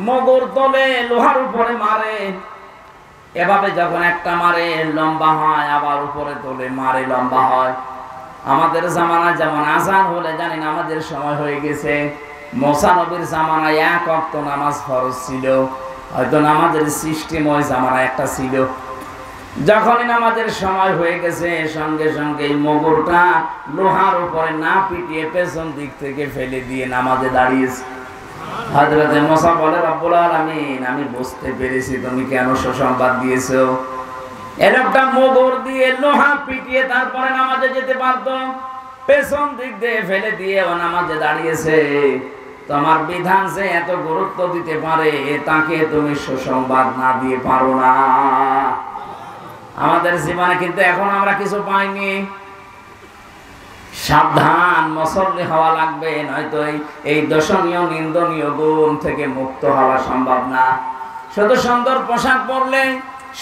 মগর তলে লোহার উপরে মারে। এভাবে যখন একটা মারে লম্বা হয়, আবার উপরে তোলে মারে লম্বা হয়। আমাদের জামানায় যেমন আযান হলে জানি নামাজের সময় হয়ে গেছে, মুসা নবীর জামানায় 1 ওয়াক্ত নামাজ ফরজ ছিল। হয়তো নামাজের সিস্টেম ওই জামানায় একটা ছিল। যখনই নামাজের সময় হয়ে গেছে, সঙ্গে সঙ্গে মগরটা লোহার উপরে না পিটিয়ে পেছন দিক থেকে ফেলে দিয়ে নামাজে দাঁড়িয়েছে। হযরতে মুসা বলে, রব্বুল আলামিন আমি বুঝতে পেরেছি তুমি কেন সুসংবাদ দিয়েছো। এরকম মগর দিয়ে লোহা পিটিয়ে তারপরে নামাজে যেতে পারতো, পেছন দিক দিয়ে ফেলে দিয়ে ও নামাজে দাঁড়িয়েছে। তোমার বিধান যে এত গুরুত্ব দিতে পারে, তাকে তুমি সুসংবাদ না দিয়ে পারো না। আমাদের জীবনে কিন্তু এখন আমরা কিছু পাইনি। সাবধান, মুসল্লি হওয়া লাগবে, নয়তো এই দর্শনীয় নিন্দনীয় গুণ থেকে মুক্ত হওয়া সম্ভব না। শুধু সুন্দর পোশাক পরলে,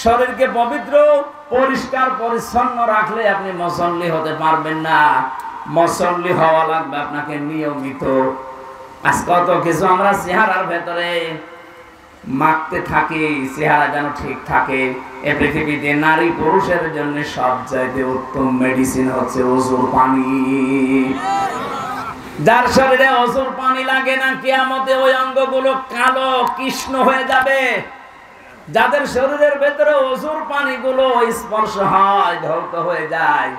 শরীরকে পবিত্র পরিষ্কার পরিচ্ছন্ন রাখলে আপনি মুসল্লি হতে পারবেন না। মুসল্লি হওয়া লাগবে আপনাকে নিয়মিত। আজ কত কিছু আমরা চেহারার ভেতরে মাখতে থাকি, চেহারা যেন ঠিক থাকে। এ পৃথিবীতে নারী পুরুষের জন্য সবচাইতে উত্তম মেডিসিন হচ্ছে অজুর পানি। যার শরীরে অজুর পানি লাগে না, কিয়ামতে ওই অঙ্গগুলো কালো কৃষ্ণ হয়ে যাবে। যাদের শরীরের ভেতরে অজুর পানিগুলো স্পর্শ হয়, ধৌত হয়ে যায়,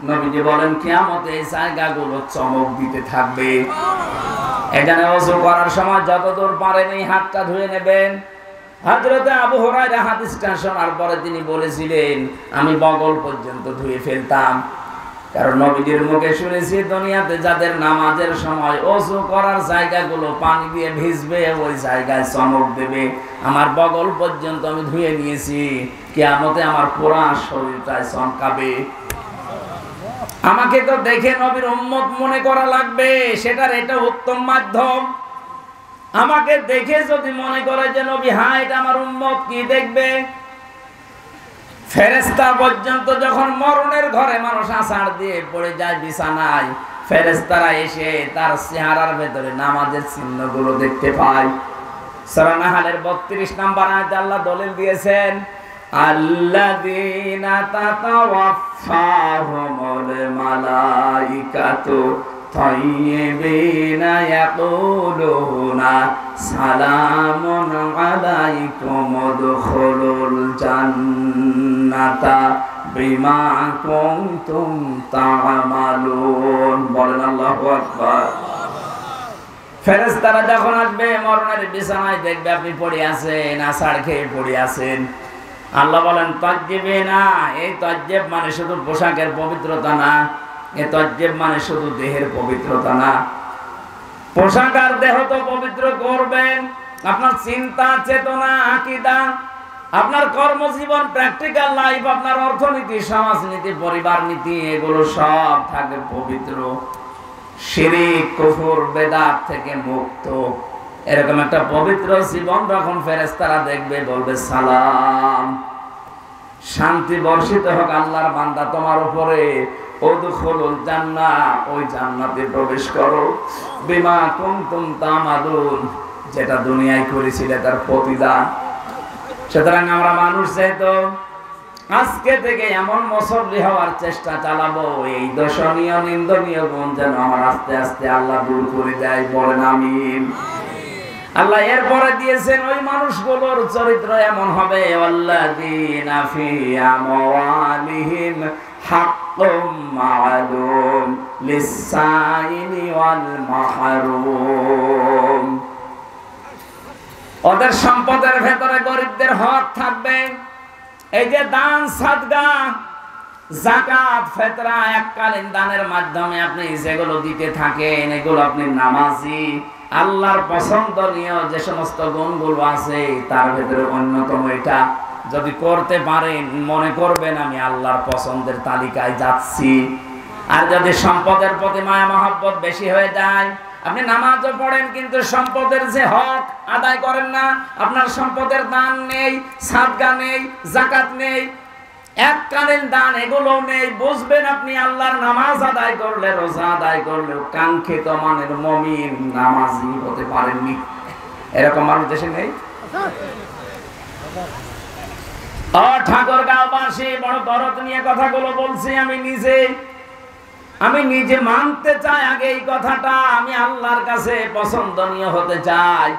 নবীজি বলেন কিয়ামতে এই জায়গাগুলো চমক দিতে থাকবে। এখানে ওযু করার সময় যতদূর পারেন এই হাতটা ধুয়ে নেবেন। হযরত আবু হুরায়রা হাদিসটা শোনার পরে তিনি বলেছিলেন, আমি বগল পর্যন্ত ধুয়ে ফেলতাম। কারণ নবীজির মুখে শুনেছি, দুনিয়াতে যাদের নামাজের সময় ওযু করার জায়গাগুলো পানি দিয়ে ভিজবে, ওই জায়গায় চমক দেবে। আমার বগল পর্যন্ত আমি ধুয়ে নিয়েছি, কিয়ামতে আমার পুরো শরীরটায় চমকাবে। আমাকে তো দেখে নবীর উম্মত মনে করা লাগবে, সেটার এটা উত্তম মাধ্যম। আমাকে দেখে যদি মনে করে যে নবী হ্যাঁ এটা আমার উম্মত, কি দেখবে? ফেরেশতা পর্যন্ত যখন মরণের ঘরে মানুষ আছাড় দিয়ে পড়ে যায় বিছানায়, ফেরেশতারা এসে তার চেহারার ভেতরে নামাজের চিহ্নগুলো দেখতে পায়। সূরা নাহলের 32 নম্বর আয়াতে আল্লাহ দলিল দিয়েছেন, আল্লাযীনা তাতাওয়াফাহুমুল মালাইকাতু তাইয়্যিবিনা ইয়াকুলুনা সালামুন আলাইকুম উদখুলুল জান্নাতা বিমা কুনতুম তা'মালুন। বলেন আল্লাহু আকবার। ফেরেশতারা যখন আসবে মরণের বিছানায়, দেখবে আপনি পড়ে আছেন, আছাড় খেয়ে পড়ে আছেন। আল্লাহ বলেন তাজ্জিবিনা, এই তাজ্জিব মানে শুধু পোশাকের পবিত্রতা না, এই তাজ্জিব মানে শুধু দেহের পবিত্রতা না। পোশাক আর দেহ তো পবিত্র করবেন, আপনার চিন্তা চেতনা আকীদা, আপনার কর্মজীবন, প্র্যাকটিক্যাল লাইফ, আপনার অর্থনীতি, সমাজনীতি, পরিবার নীতি, এগুলো সব থাকবে পবিত্র, শিরক কুফর বেদাত থেকে মুক্ত। এরকম একটা পবিত্র জীবন যখন ফেরেশতারা দেখবে, বলবে সালাম, শান্তি বর্ষিত হোক আল্লাহর বান্দা তোমার উপরে, উদখুলুল জান্নাহ, ওই জান্নাতে প্রবেশ করো, বিমা কুনতুম তা'মালুন, যেটা দুনিয়ায় করেছিলে তার প্রতিদান। সুতরাং আমরা মানুষ যেহেতু আজকে থেকে এমন মুসল্লি হওয়ার চেষ্টা চালাবো, এই দর্শনীয় নিন্দনীয় গুণ যেন আমার আস্তে আস্তে আল্লাহ দূর করে দেয়। বলেন আমিন। আল্লাহ এরপরে দিয়েছেন ওই মানুষগুলোর চরিত্র এমন হবে, আল্লাযীনা ফি আমওয়ালিহিম হাক্কুম মা'লুম লিস-সাইলি ওয়াল মাহরুম। ওদের সম্পদের ভেতরে গরিবদের হক থাকবে। এই যে দান, সাদকা, যাকাত, ফিতরা, এককালীন দানের মাধ্যমে আপনি যেগুলো দিতে থাকেন, এগুলো আপনি নামাজি, আল্লাহর পছন্দনীয় যে সমস্ত গুণগুলো আছে তার ভেতরে অন্যতম এটা। যদি করতে পারেন, মনে করবেন আমি আল্লাহর পছন্দের তালিকায় যাচ্ছি। আর যদি সম্পদের প্রতি মায়া মহব্বত বেশি হয়ে যায়, আপনি নামাজও পড়েন কিন্তু সম্পদের যে হক আদায় করেন না, আপনার সম্পদের দান নেই, সাদকা নেই, যাকাত নেই, এককালীন দান এগুলো নেই, বুঝবেন আপনি আল্লাহর নামাজ আদায় করলে, রোজা আদায় করলেও কাঙ্ক্ষিত মানের মুমিন নামাজি হতে পারেননি। এরকম মানুষ দেশে নেই। ঠাকুরগাঁওবাসী বড় দরদ নিয়ে কথাগুলো বলছি। আমি নিজে মানতে চাই আগে এই কথাটা, আমি আল্লাহর কাছে পছন্দনীয় হতে চাই,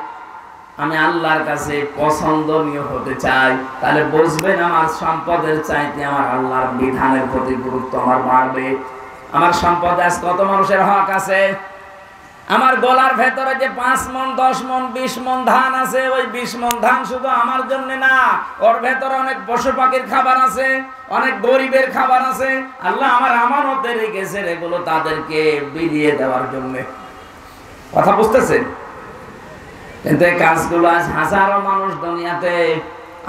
আমি আল্লাহর কাছে পছন্দনীয় হতে চাই। তাহলে বুঝবেন আমার সম্পদের চাইতে আমার আল্লাহর বিধানের প্রতি গুরুত্ব আমার বাড়বে। আমার সম্পদে আজ কত মানুষের হক আছে? আমার গলার ভেতরে যে 5 মণ 10 মণ 20 মণ ধান আছে, ওই 20 মণ ধান শুধু আমার জন্য না, ওর ভেতরে অনেক পশু পাখির খাবার আছে, অনেক গরিবের খাবার আছে। আল্লাহ আমার আমানতে রেখেছে, এগুলো তাদেরকে বিলিয়ে দেওয়ার জন্য। কথা বুঝতেছেন? কিন্তু এই কাজগুলো আজ হাজারো মানুষ দুনিয়াতে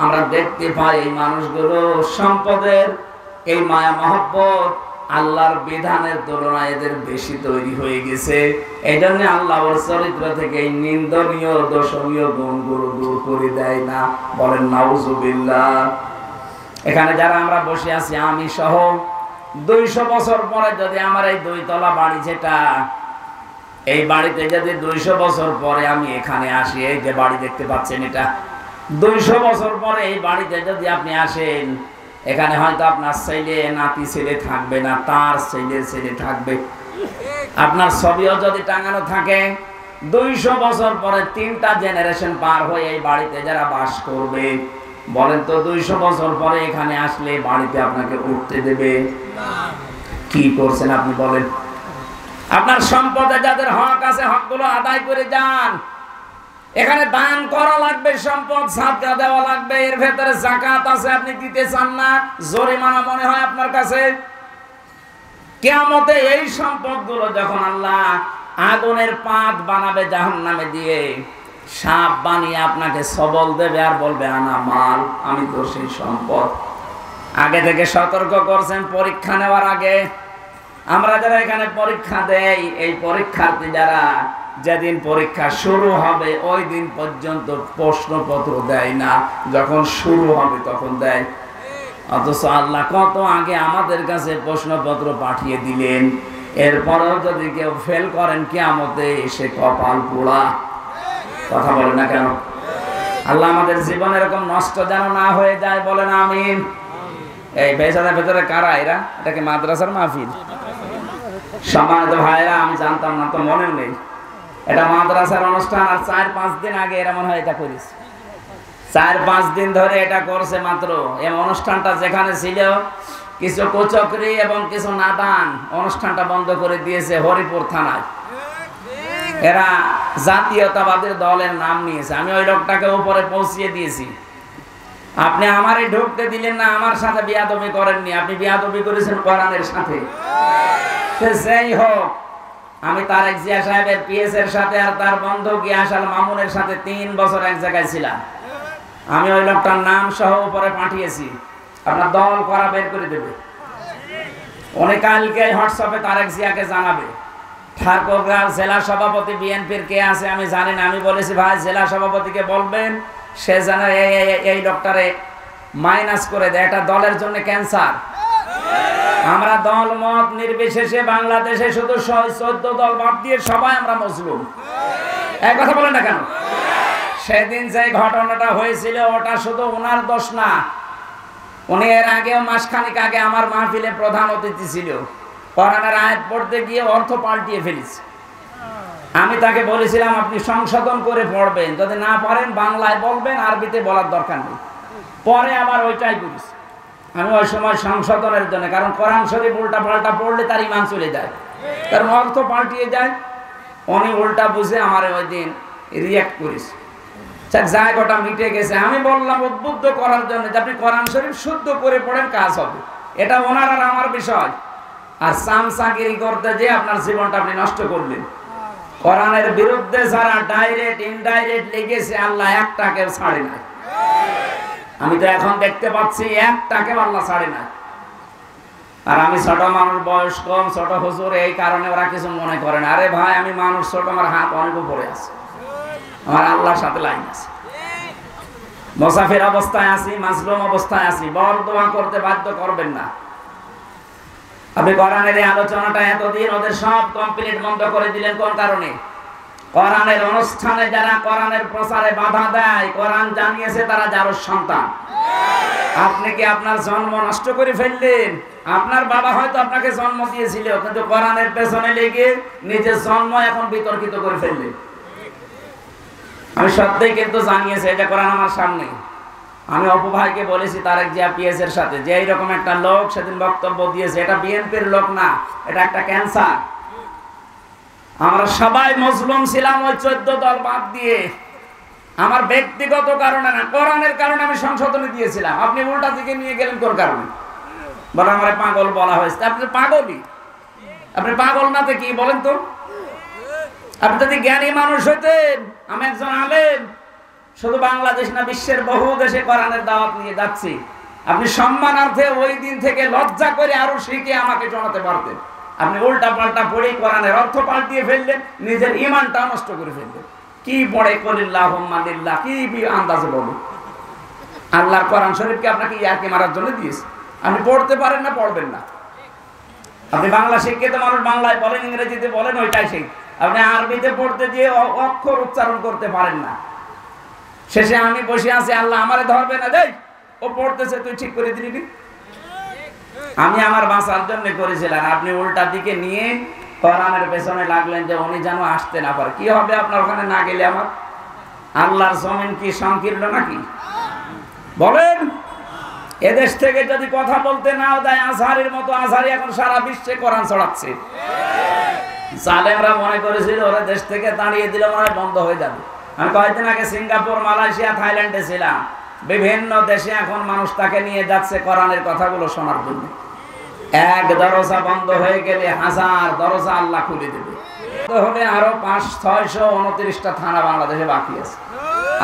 আমরা দেখতে পাই, এই মানুষগুলো সম্পদের এই মায়া মহব্বত আল্লাহর বিধানের তুলনায় এদের বেশি তৈরি হয়ে গেছে। এই জন্য আল্লাহ ওর চরিত্র থেকে এই নিন্দনীয় দোষণীয় গুণগুলো দূর করে দেয় না। বলেন নাউজুবিল্লাহ। এখানে যারা আমরা বসে আছি আমি সহ 200 বছর পরে যদি আমার এই 2 তলা বাড়ি, যেটা এই বাড়িতে যদি 200 বছর পরে আমি এখানে আসি, এই যে বাড়ি দেখতে পাচ্ছেন এটা 200 বছর পরে এই বাড়িতে যদি আপনি আসেন, এখানে হয়তো আপনার ছেলে নাতি ছেলে থাকবে না, তার ছেলে ছেলে থাকবে। আপনার ছবিও যদি টাঙানো থাকে, 200 বছর পরে 3টা জেনারেশন পার হয়ে এই বাড়িতে যারা বাস করবে, বলেন তো 200 বছর পরে এখানে আসলে বাড়িতে আপনাকে উঠতে দেবে? কি করছেন আপনি বলেন? আপনার সম্পদে যাদের হক আছে হকগুলো আদায় করে যান। এখানে দান করা লাগবে, সম্পদ সাদকা দেওয়া লাগবে, এর ভেতরে যাকাত আছে, আপনি দিতে চান না, জরিমানা মনে হয় আপনার কাছে। কিয়ামতে এই সম্পদগুলো যখন আল্লাহ আগুনের পাত বানাবে জাহান্নামে দিয়ে, সাপ বানিয়ে আপনাকে সবল দেবে আর বলবে আনা মাল, আমি তো সেই সম্পদ। আগে থেকে সতর্ক করছেন পরীক্ষা নেওয়ার আগে। আমরা যারা এখানে পরীক্ষা দেই, এই পরীক্ষার্থী যারা, যেদিন পরীক্ষা শুরু হবে ওই দিন পর্যন্ত প্রশ্নপত্র দেয় না, যখন শুরু হবে তখন দেয়। অথচ আল্লাহ কত আগে আমাদের কাছে প্রশ্নপত্র পাঠিয়ে দিলেন। এরপরেও যদি কেউ ফেল করেন, কিয়ামতে এসে কপাল পোড়া। কথা বলে না কেন? আল্লাহ আমাদের জীবন এরকম নষ্ট যেন না হয়ে যায়, বলেন আমিন। এই বেচাদের ভেতরে কারা এরা? এটা কি মাদ্রাসার মাহফিল? সম্মানিত ভাইরা, আমি জানতাম না, তো মনে নেই। এটা মাদ্রাসার অনুষ্ঠান, আর 4-5 দিন আগে এরা মনে হয় এটা করিস। 4-5 দিন ধরে এটা করছে মাত্র। এই অনুষ্ঠানটা যেখানে ছিল, কিছু কুচক্রী এবং কিছু নাদান অনুষ্ঠানটা বন্ধ করে দিয়েছে হরিপুর থানায়। এরা জাতীয়তাবাদের দলের নাম নিয়েছে। আমি ওই লোকটাকে উপরে পৌঁছিয়ে দিয়েছি। আপনি আমারে ঢুকতে দিলেন না, আমার সাথে বিয়াদবি করেননি, আপনি বিয়াদবি করেছেন কোরআনের সাথে। যেই হোক, আমি তারেক জিয়া সাহেবের পিএস এর সাথে আর তার বন্ধু গিয়াসাল মামুনের সাথে 3 বছর এক জায়গায় ছিলাম। আমি ওই লোকটার নাম সহ উপরে পাঠিয়েছি, আপনার দল করা বের করে দেবে। উনি কালকে হোয়াটসঅ্যাপে তারেক জিয়াকে জানাবে। ঠাকুরগাঁও জেলা সভাপতি বিএনপির কে আছে আমি জানি না। আমি বলেছি ভাই জেলা সভাপতিকে বলবেন সে যেন এই লোকটারে মাইনাস করে দেয়, এটা দলের জন্য ক্যান্সার। আমরা দল মত নির্বিশেষে বাংলাদেশে শুধু 14 দল বাদ দিয়ে সবাই আমরা মুসলিম। এই কথা বলেন না কেন? সেদিন যে ঘটনাটা হয়েছিল ওটা শুধু ওনার দোষ না। উনি এর আগেও মাসখানেক আগে আমার মাহফিলে প্রধান অতিথি ছিল। কোরআনের আয়াত পড়তে গিয়ে অর্থ পাল্টিয়ে ফেলেছে। আমি তাকে বলেছিলাম আপনি সংশোধন করে পড়বেন, যদি না পারেন বাংলায় বলবেন, আরবিতে বলার দরকার নেই। পরে আবার ওইটাই করেছি আমি ওই সময় সংশোধনের জন্য, কারণ কোরআন শরীফ উল্টা পাল্টা পড়লে তার ঈমান চলে যায়, কারণ অর্থ পাল্টিয়ে যায়। উনি উল্টা বুঝে আমার ওই দিন রিয়াক্ট করেছে। জায়গাটা মিটে গেছে। আমি বললাম উদ্বুদ্ধ করার জন্য যে আপনি কোরআন শরীফ শুদ্ধ করে পড়েন, কাজ হবে। এটা ওনার আর আমার বিষয়। আর সামসাগিরি করতে যে আপনার জীবনটা আপনি নষ্ট করলেন। কোরআনের বিরুদ্ধে যারা ডাইরেক্ট ইনডাইরেক্ট লেগেছে, আল্লাহ একটাকে ছাড়ে না। আমি তো এখন দেখতে পাচ্ছি একটাকে আল্লাহ ছাড়ে না। আর আমি ছোট মানুষ, বয়স কম, ছোট হুজুর, এই কারণে ওরা কিছু মনে করে না। আরে ভাই আমি মানুষ ছোট, আমার হাত অনেক উপরে আছে, আমার আল্লাহর সাথে লাইন আছে। মুসাফির অবস্থায় আছি, মাজলুম অবস্থায় আছি, বড় দোয়া করতে বাধ্য করবেন না। আপনি কোরআনের এই আলোচনাটা এতদিন ওদের সব কমপ্লিট বন্ধ করে দিলেন কোন কারণে? কোরআনের অনুষ্ঠানে যারা কোরআনের প্রচারে বাধা দেয়, কোরআন জানিয়েছে তারা যার সন্তান। আপনি কি আপনার জন্ম নষ্ট করে ফেললেন? আপনার বাবা হয়তো আপনাকে জন্ম দিয়েছিল, কিন্তু কোরআনের পেছনে লেগে নিজের জন্ম এখন বিতর্কিত করে ফেললেন। আমি সত্যিই কিন্তু জানিয়েছি, এটা কোরআন আমার সামনে। আমি অপু ভাইকে বলেছি তারেক জিয়া পিএস এর সাথে, যে এইরকম একটা লোক সেদিন বক্তব্য দিয়েছে, এটা বিএনপির লোক না, এটা একটা ক্যান্সার। আমরা সবাই মুসলিম ছিলাম ওই 14 দল বাদ দিয়ে। আমার ব্যক্তিগত কারণে না, কোরআনের কারণে আমি সংশোধনী দিয়েছিলাম। আপনি উল্টা দিকে নিয়ে গেলেন কোন কারণে? বলে আমার পাগল বলা হয়েছে। আপনি পাগলই, আপনি পাগল না তো কি বলেন তো? আপনি যদি জ্ঞানী মানুষ হইতেন, আমি একজন আলেম, শুধু বাংলাদেশ না বিশ্বের বহু দেশে কোরআনের দাওয়াত নিয়ে যাচ্ছি। আপনি সম্মানার্থে ওই দিন থেকে লজ্জা করে আরো শিখে আমাকে শোনাতে পারতেন। আপনি উল্টা পাল্টা পড়ে কোরআনের অর্থ পাল্টিয়ে ফেললেন, নিজের ঈমানটা নষ্ট করে ফেললেন। কি পড়ে কলিল্লাহুম্মা লিল্লাহ, কি আন্দাজে বলো? আল্লাহর কোরআন শরীফকে আপনাকে ইয়ারকি মারার জন্য দিয়েছে। আপনি পড়তে পারেন না, পড়বেন না। আপনি বাংলা শিক্ষিত মানুষ, বাংলায় বলেন, ইংরেজিতে বলেন, ওইটাই শিখ। আপনি আরবিতে পড়তে গিয়ে অক্ষর উচ্চারণ করতে পারেন না। শেষে আমি বসে আছি, আল্লাহ আমারে ধরবে না, দেই ও পড়তেছে তুই ঠিক করে দিলি। আমি আমার বাঁচার জন্য করেছিলাম, আপনি উল্টা দিকে নিয়ে কোরআনের পেছনে লাগলেন যে উনি যেন আসতে না পারে। কি হবে আপনার ওখানে না গেলে? আমার আল্লাহর জমিন কি সংকীর্ণ নাকি? বলেন, এদেশ থেকে যদি কথা বলতে নাও দেয়, আজহারের মতো আজহারি এখন সারা বিশ্বে কোরআন ছড়াচ্ছে। জালেমরা মনে করেছিল ওরা দেশ থেকে তাড়িয়ে দিলে মনে হয় বন্ধ হয়ে যাবে। আমি কয়েকদিন আগে সিঙ্গাপুর, মালয়েশিয়া, থাইল্যান্ডে ছিলাম। বিভিন্ন দেশে এখন মানুষ তাকে নিয়ে যাচ্ছে কোরআনের কথাগুলো শোনার জন্য। এক দরজা বন্ধ হয়ে গেলে 1000 দরজা আল্লাহ খুলে দেবে। হলে আরো 500-629টা থানা বাংলাদেশে বাকি আছে।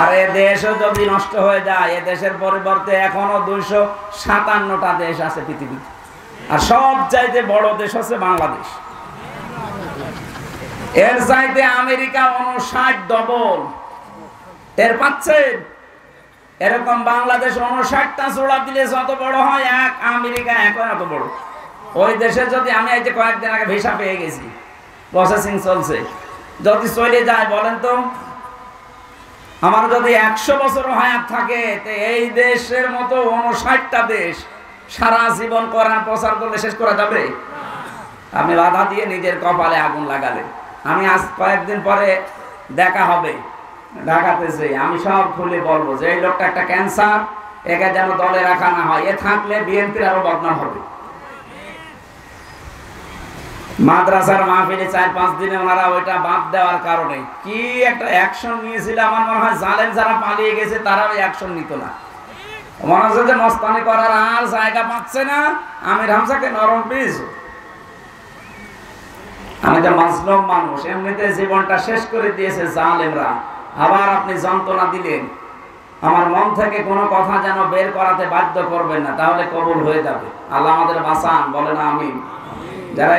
আর এ দেশও যদি নষ্ট হয়ে যায়, এ দেশের পরিবর্তে এখনো 257টা দেশ আছে পৃথিবীতে। আর সব চাইতে বড় দেশ হচ্ছে বাংলাদেশ। এর চাইতে আমেরিকা 59 ডবল। টের পাচ্ছেন? এরকম বাংলাদেশ 59টা জোড়া দিলে যত বড় হয়, এক আমেরিকা এখন এত বড়। ওই দেশে যদি আমি এই যে কয়েকদিন আগে ভিসা পেয়ে গেছি, প্রসেসিং চলছে, যদি চলে যায় বলেন তো, আমার যদি 100 বছর হায়াত থাকে, এই দেশের মতো 59টা দেশ সারা জীবন কোরআন প্রচার করলে শেষ করা যাবে? আপনি বাধা দিয়ে নিজের কপালে আগুন লাগালেন। আমি আজ কয়েকদিন পরে দেখা হবে ঢাকাতেছে, আমি সব খুলে বলবো যে এই লোকটা একটা ক্যান্সার, একে যেন দলে রাখা না হয়। এ থাকলে বিএনপির আরো বদনাম হবে। মাদ্রাসার মাহফিলে 4-5 দিনে ওনারা ওইটা বাদ দেওয়ার কারণে কি একটা অ্যাকশন নিয়েছিল। আমার মনে হয় জালেম যারা পালিয়ে গেছে তারা ওই অ্যাকশন নিত না। মনে হচ্ছে যে মস্তানি করার আর জায়গা পাচ্ছে না, আমির হামজাকে নরম পিস। আমি তো মাজলুম মানুষ, এমনিতে জীবনটা শেষ করে দিয়েছে জালেমরা। আবার আপনি যন্ত্রণা দিলেন, আমার মন থেকে কোনো কথা যেন বের করাতে বাধ্য করবেন না, তাহলে কবুল হয়ে যাবে। আল্লাহ আমাদের বাঁচান, বলেন আমিন। যারা